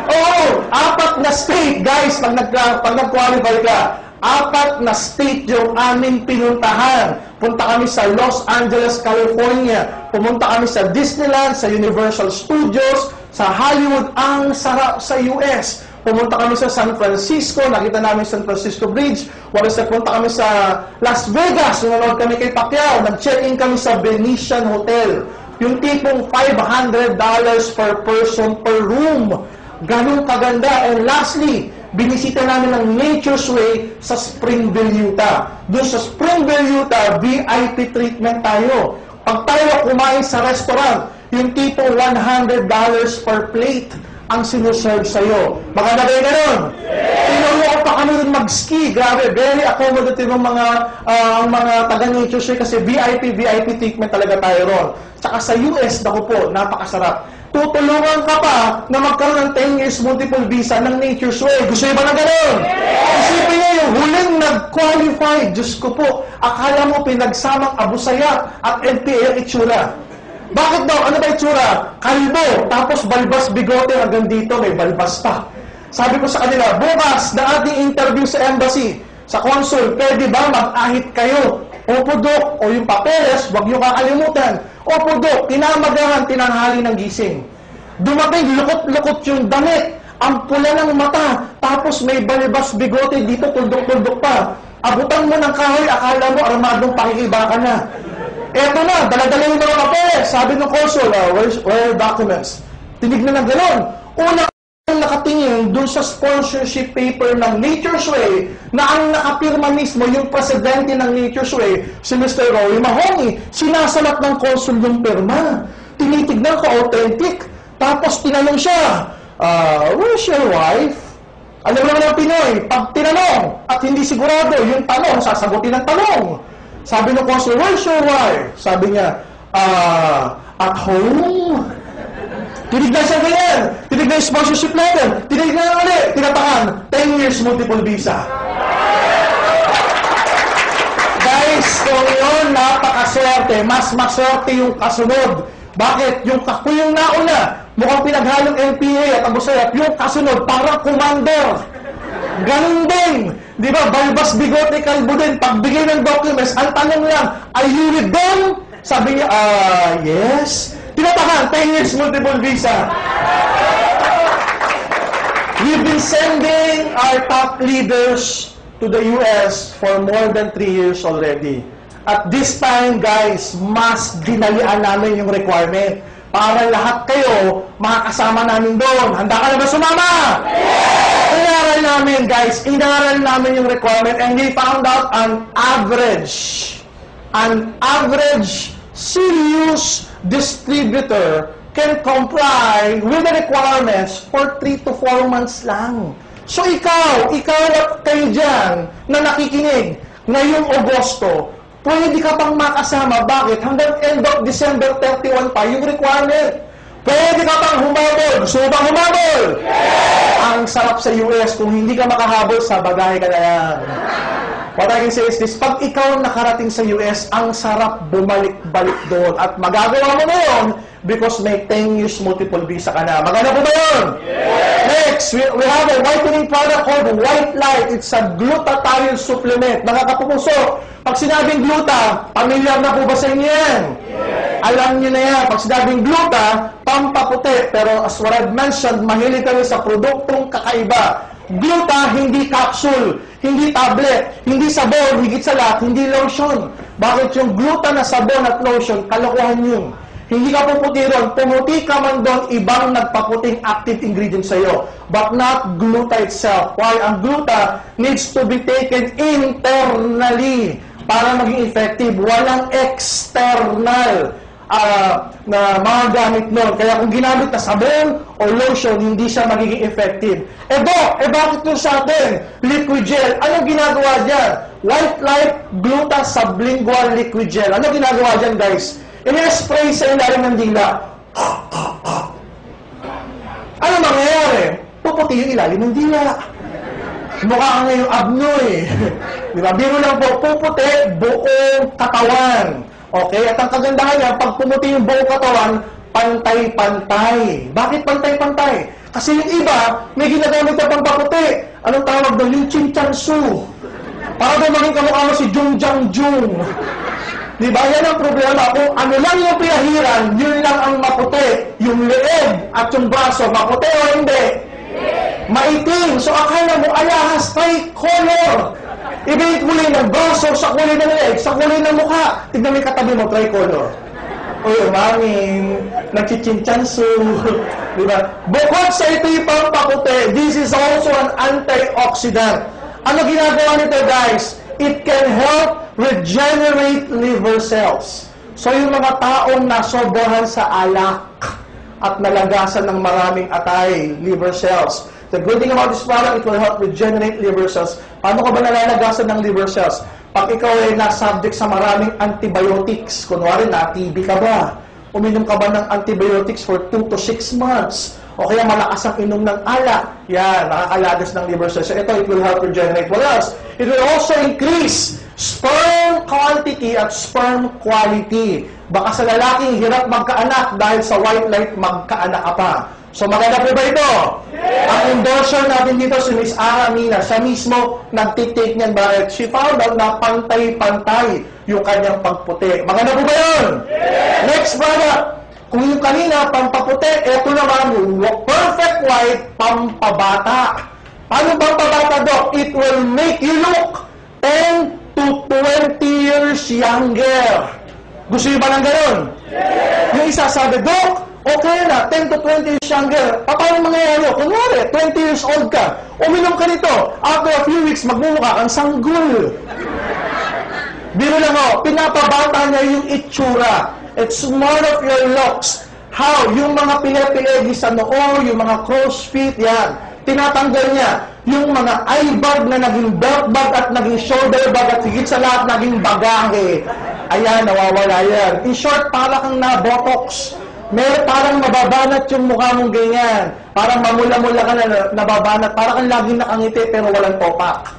Oo, 4 na state, guys, pag nag-qualify ka. 4 na state yung aming pinuntahan. Punta kami sa Los Angeles, California. Pumunta kami sa Disneyland, sa Universal Studios, sa Hollywood. Ang sarap sa US. Pumunta kami sa San Francisco, nakita namin San Francisco Bridge. Walis punta kami sa Las Vegas, nanonood kami kay Pacquiao. Nag-check-in kami sa Venetian Hotel. Yung tipong $500 per person per room. Ganun kaganda. And lastly, binisita namin ng Nature's Way sa Springville, Utah. Doon sa Springville, Utah, VIP treatment tayo. Pag tayo kumain sa restaurant, yung tipong $100 per plate ang sinuserve sa'yo. Baka na kayo ganun? Tinuruan pa kami rin mag-ski. Grabe, very accommodative ang mga taga-Nature's Way kasi VIP treatment talaga tayo ron. Tsaka sa US, naku po, napakasarap. Tutulungan ka pa na magkaroon ng 10 years multiple visa ng Nature's Way. Gusto nyo ba na gano'n? Isipin nyo yung huling nag-qualify. Diyos ko po, akala mo pinagsamang Abusaya at NPA ang itsura. Bakit daw? Ano ba itsura? Kalbo, tapos balbas bigote hanggang dito, may balbas pa. Sabi ko sa kanila, bukas na ating interview sa embassy, sa consul, pwede ba mag-ahit kayo? Opo, Dok, o yung papeles, huwag nyo kakalimutan. Opo, Dok, tinamagahan, tinanghali ng gising. Dumating, lukot-lukot yung damit, ang pula ng mata, tapos may balbas bigote dito, tuldok-tuldok pa. Abutan mo ng kahoy, akala mo armadong pakikiba ka na. Eto na, daladala yung mga papeles. Sabi ng consul, where are documents? Tinignan ng gano'n. Una nakatingin dun sa sponsorship paper ng Nature's Way na ang nakapirma mismo yung presidente ng Nature's Way, si Mr. Roy Mahoney. Sinasalat ng consul yung pirma. Tinitignan ko, authentic. Tapos tinanong siya, where's your wife? Alam mo naman ang Pinoy, pag tinanong at hindi sigurado yung tanong, sasagutin ng tanong. Sabi ng consul, where's your wife? Sabi niya, at home. Tinignan siya ganyan. Tinignan yung sponsorship letter. Tinignan ulit. Tinatakan. 10 years multiple visa. Guys, kung yun, napakaswerte. Mas maswerte yung kasunod. Bakit? Yung nauna, mukhang pinaghalong NPA at Abusaya. Yung kasunod, parang commander. Ganun din. Di ba? Balbas bigote, kalbo din. Pagbigay ng documents, ang tanong lang, are you with them? Sabi niya, yes. Tinatakan, 10 years multiple visa. We've been sending our top leaders to the US for more than 3 years already. At this time, guys, mas dinalian namin yung requirement para lahat kayo makakasama namin doon. Handa ka na ba sumama? Inaral namin, guys. Inaral namin yung requirement and we found out an average serious distributor can comply with the requirements for 3 to 4 months lang. So ikaw at kayo dyan na nakikinig ngayong Agosto, pwede ka pang makasama. Bakit? Hanggang end of December 31 pa yung requirement. Pwede ka pang humabol. Gusto mo bang humabol? Ang sarap sa US, kung hindi ka makahabol, sa bagahe ka na yan. What I can say is this, pag ikaw nakarating sa US, ang sarap bumalik-balik doon. At magagawa mo na yun because may 10 years multiple visa ka na. Maganda po ba yun? Next, we have a whitening product called White Light. It's a glutathione supplement. Mga kapupuso, pag sinabing gluta, pamilyar na po ba sa inyo yan? Alam niyo na yan. Pag sinabing gluta, pampaputi. Pero as what I've mentioned, mahilig kami sa produktong kakaiba. Gluta, hindi capsule, hindi tablet, hindi sabon, higit sa lahat, hindi lotion. Bakit yung gluta na sabon at lotion, kalokohan yun. Hindi ka puputi ron, pumuti ka man doon, ibang nagpaputing active ingredient sa'yo. But not gluta itself. Why? Ang gluta needs to be taken internally para maging effective. Walang external na mga gamit nun. Kaya kung ginamit na sabon o lotion, hindi siya magiging effective. Bakit nun sa atin? Liquid gel. Anong ginagawa dyan? White Light Gluta Sublingual Liquid Gel. Anong ginagawa dyan, guys? Ini-spray sa ilalim ng dila. Ano mangyayari? Puputi yung ilalim ng dila. Mukha ka ngayong abno eh. Diba? Biro lang po, puputi buong katawan. Okay? At ang kagandahan niya, pag pumuti yung buong katawan, pantay-pantay. Bakit pantay-pantay? Kasi yung iba, may ginagamit na pang paputi. Anong tawag doon? Yung chinchansu. Para doon maging kamukha mo si Jung Jang Jung. Diba? Yan ang problema. Kung ano lang yung pinahiran, yun lang ang maputi. Yung leeg at yung braso, maputi o hindi? Maitim. So akala mo, alahas, tricolor. Iba yung kulay ng braso, sa kulay ng leeg, sa kulay ng mukha. Tignan mo yung katabi mo, tricolor. Uy, umangin, nagchichinchansu. Diba? Bukod sa ito yung pampaputi, this is also an antioxidant. Ano ginagawa nito, guys? It can help regenerate liver cells. So yung mga taong nasobrahan sa alak at nalagasan ng maraming atay, liver cells. The good thing about this product, it will help regenerate liver cells. Paano ka ba nalalagasan ng liver cells? Pag ikaw ay na-subject sa maraming antibiotics, kunwari na-TB ka ba? Uminom ka ba ng antibiotics for 2 to 6 months? O kaya malakas ang inom ng alak. Yan, nakakalagas ng liver cells. So ito, it will help regenerate. What else? It will also increase sperm quantity at sperm quality. Baka sa lalaking hirap magkaanak dahil sa White Light magkaanak ka pa. So maganda po ba ito? Ang endorser natin dito si Miss Aramina, siya mismo nagtitake niyan bakit? She found out na pantay-pantay yung kanyang pagputi. Maganda po ba yun? Next product. Kung yung kanina, pampaputi, eto naman yung Perfect White, pampabata. Paano pampabata, Doc? It will make you look 10 to 20 years younger. Gusto niyo ba ng ganun? Yung isa sabi, Doc, okay na, 10 to 20 years younger. Paano mangyayari? Kunwari, 20 years old ka, uminom ka nito, after a few weeks, magmumukha kang sanggol. Biro lang o, pinapabata niya yung itsura. It's more of your looks. How? Yung mga pile-pilegi sa noo, yung mga crow's feet, yan. Tinatanggal niya. Yung mga eye bag na naging belt bag at naging shoulder bag at higit sa lahat naging bagahe. Ayan, nawawala yan. In short, para kang na-botox. Meron parang mababanat yung mukha mong ganyan. Parang mamula-mula ka na nababanat. Parang kang laging nakangiti pero walang topak.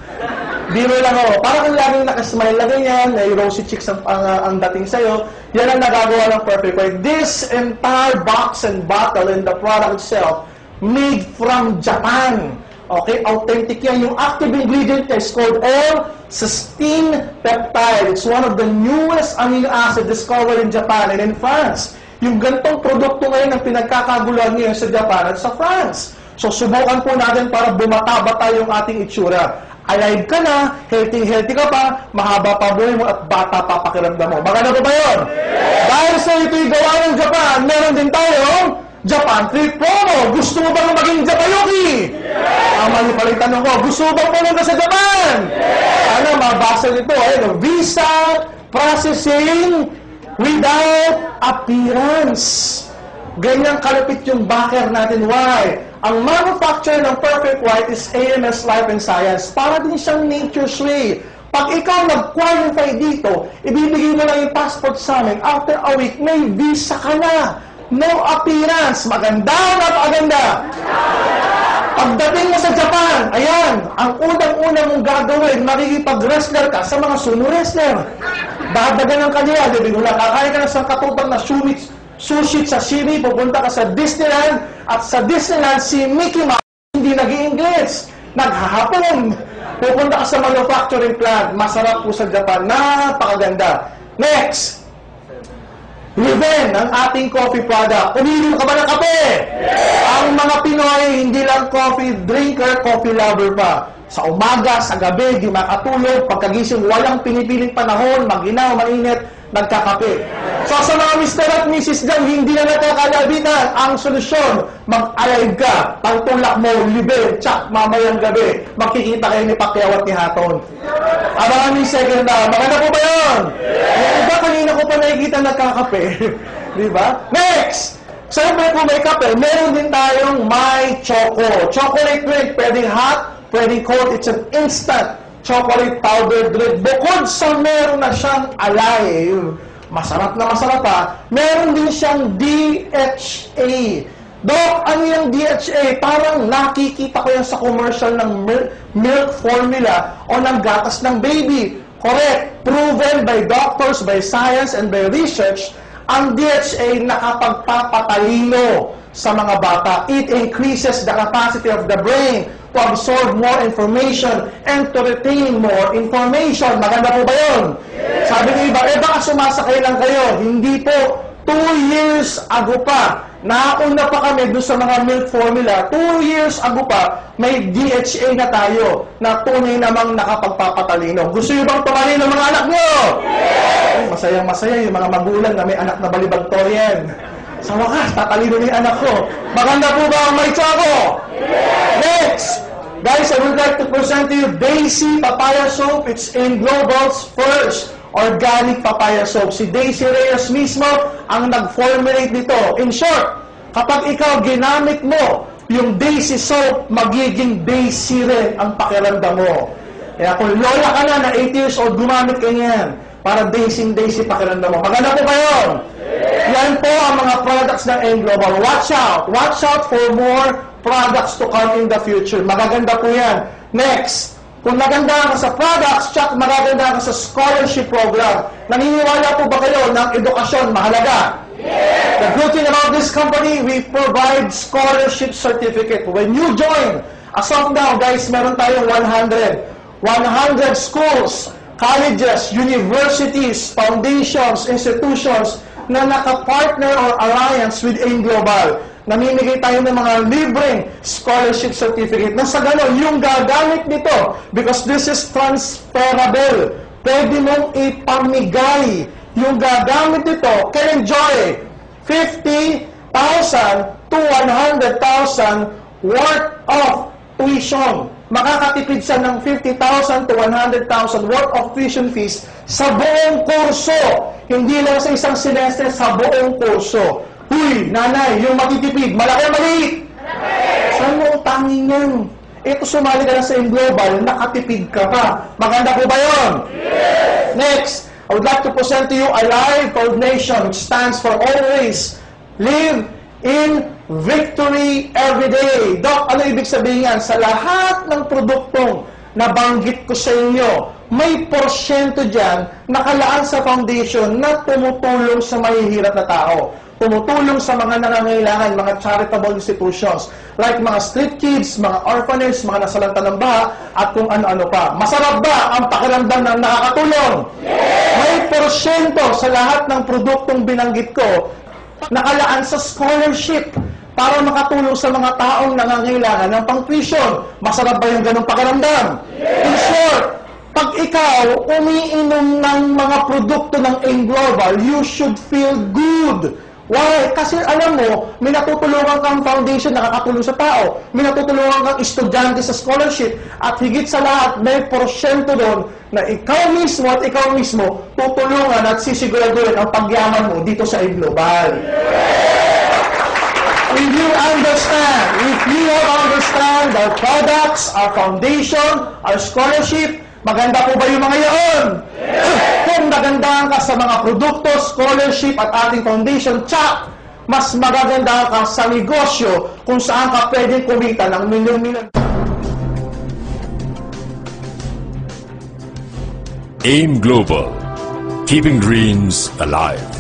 Biro lang o. Parang kang laging nakasmile na ganyan. May rosy cheeks ang dating sa'yo. Yan ang nagagawa ng Perfect White. This entire box and bottle and the product itself made from Japan. Okay? Authentic yan. Yung active ingredient is called L-cysteine peptide. It's one of the newest amino acid discovered in Japan and in France. Yung gantong produkto ngayon ang pinagkakaguluhan ngayon sa Japan at sa France. So, subukan po natin para bumata-bata yung ating itsura. Alive ka na, healthy ka pa, mahaba pa buhay mo at bata pa pakiramdam mo. Maganda po ba yun? Dahil sa ito'y gawa ng Japan, meron din tayong Japan Trip Promo. Gusto mo bang maging Japayuki? Tama niyo pala yung tanong ko. Gusto mo bang pumunta sa Japan? Ano, mabasa nito, visa processing without appearance. Ganyan kalapit yung backer natin. Why? Ang manufacturer ng Perfect White is AMS Life and Science. Para din siyang Nature's Way. Pag ikaw nag-qualify dito, ibibigay mo lang yung passport sa amin. After a week, may visa ka na. no appearance. Maganda, napakaganda. Pagdating mo sa Japan, ayan, ang unang-una mong gagawin, makikipag-wrestler ka sa mga sumo wrestler. Dadagan ng kanila, di ba? Kakain ka na sa katupang na sushi sashimi, pupunta ka sa Disneyland, at sa Disneyland, si Mickey Mouse hindi nag-i-English, naghahapon. Pupunta ka sa manufacturing plant, masarap po sa Japan, napakaganda. Next! Liven, ang ating coffee product. Umiinom ka ba ng kape? Ang mga Pinoy, hindi lang coffee drinker, coffee lover pa. Sa umaga, sa gabi, di makatulog, pagkagising, walang pinipiling panahon, maginaw, mainit, nagkakape. So sa mga Mr. at Mrs. dyan, hindi na nakakalabitan. Ang solusyon, mag-alive ka, pagtulak mo, liben, tsak, mamayang gabi, makikita kayo ni Pacquiao at ni Hatton. Abangan niyo yung second na, maganda po ba yun? Yung iba, kanina ko pa nakikita nagkakape. Di ba? Next! Siyempre kung may kape, meron din tayong My Choco. Chocolate drink, pwedeng hot, pwedeng cold, it's an instant chocolate powder drink. Bukod sa meron na siyang alive, masarap na masarap pa, meron din siyang DHA. Dok, ano yung DHA? Parang nakikita ko yan sa commercial ng milk formula o ng gatas ng baby. Correct. Proven by doctors, by science, and by research, ang DHA nakapagpapatalino sa mga bata. It increases the capacity of the brain to absorb more information and to retain more information. Maganda po ba yun? Sabi ng iba, baka sumasakay lang kayo. Hindi po. 2 years ago pa, nauna pa kami doon sa mga milk formula. 2 years ago pa, may DHA na tayo na tunay namang nakapagpapatalino. Gusto nyo bang tumalino mga anak nyo? Masayang-masaya yung mga magulang na may anak na balibagtoryan. Sa wakas, tatalino na yung anak ko. Maganda po ba ang may Choco? Next! Guys, I would like to present to you Daisy Papaya Soap. It's in Global's first organic papaya soap. Si Daisy Reyes mismo ang nag-formulate nito. In short, kapag ikaw ginamit mo yung Daisy soap, magiging Daisy rin ang pakiramdam mo. Kaya kung lola ka na 8 years old, gumamit ka niyan para Daisy pakiramdam mo. Maganda po ba yun? Yan po ang mga products ng N-Global. Watch out! Watch out for more products to come in the future. Magaganda po yan. Next! Kung naganda ka sa products, tsaka magaganda ka sa scholarship program. Naniniwala po ba kayo ng edukasyon mahalaga? Yes! The good thing about this company, we provide scholarship certificate. When you join, as of now, guys, meron tayong 100 schools, colleges, universities, foundations, institutions na naka-partner or alliance with N-Global. Namimigay tayo ng mga libreng scholarship certificate na sa gano'n, yung gagamit nito, because this is transferable, pwede mong ipamigay. Yung gagamit nito can enjoy 50,000 to 100,000 worth of tuition. Makakatipid siya ng 50,000 to 100,000 worth of tuition fees sa buong kurso. Hindi lang sa isang semestre, sa buong kurso. Huy, nanay, yung matitipid, malaki o maliit? Saan mo utangin yan? Ito, sumali ka na sa N-Global, nakatipid ka pa. Maganda po ba yun? Yes! Next, I would like to present to you Alive Foundation, which stands for Always Live in Victory Every Day. Doc, ano ibig sabihin yan? Sa lahat ng produktong nabanggit ko sa inyo, may porsyento dyan nakalaan sa foundation na tumutulong sa mahihirap na tao. Tumutulong sa mga nangangailangan, mga charitable institutions, like mga street kids, mga orphanage, mga nasalanta ng baha, at kung ano-ano pa. Masarap ba ang pakiramdam ng nakakatulong? Yes! May porsyento sa lahat ng produktong binanggit ko, nakalaan sa scholarship para makatulong sa mga taong nangangailangan ng pang-tuition. Masarap ba yung ganong pakiramdam? Yes! In short, pag ikaw umiinom ng mga produkto ng N-Global, you should feel good. Why? Kasi alam mo, may natutulungan kang foundation na nakakatulong sa tao. May natutulungan kang estudyante sa scholarship. At higit sa lahat, may porsyento doon na ikaw mismo at ikaw mismo tutulungan at sisiguraduhin ang pagyaman mo dito sa N-Global. If you understand our products, our foundation, our scholarship, maganda po ba yung mga yaon? Yes! Kung nagandahan ka sa mga produkto, scholarship at ating foundation, tsak, mas magaganda ka sa negosyo kung saan ka pwedeng kumita ng milyon-milyon. AIM Global, keeping dreams alive.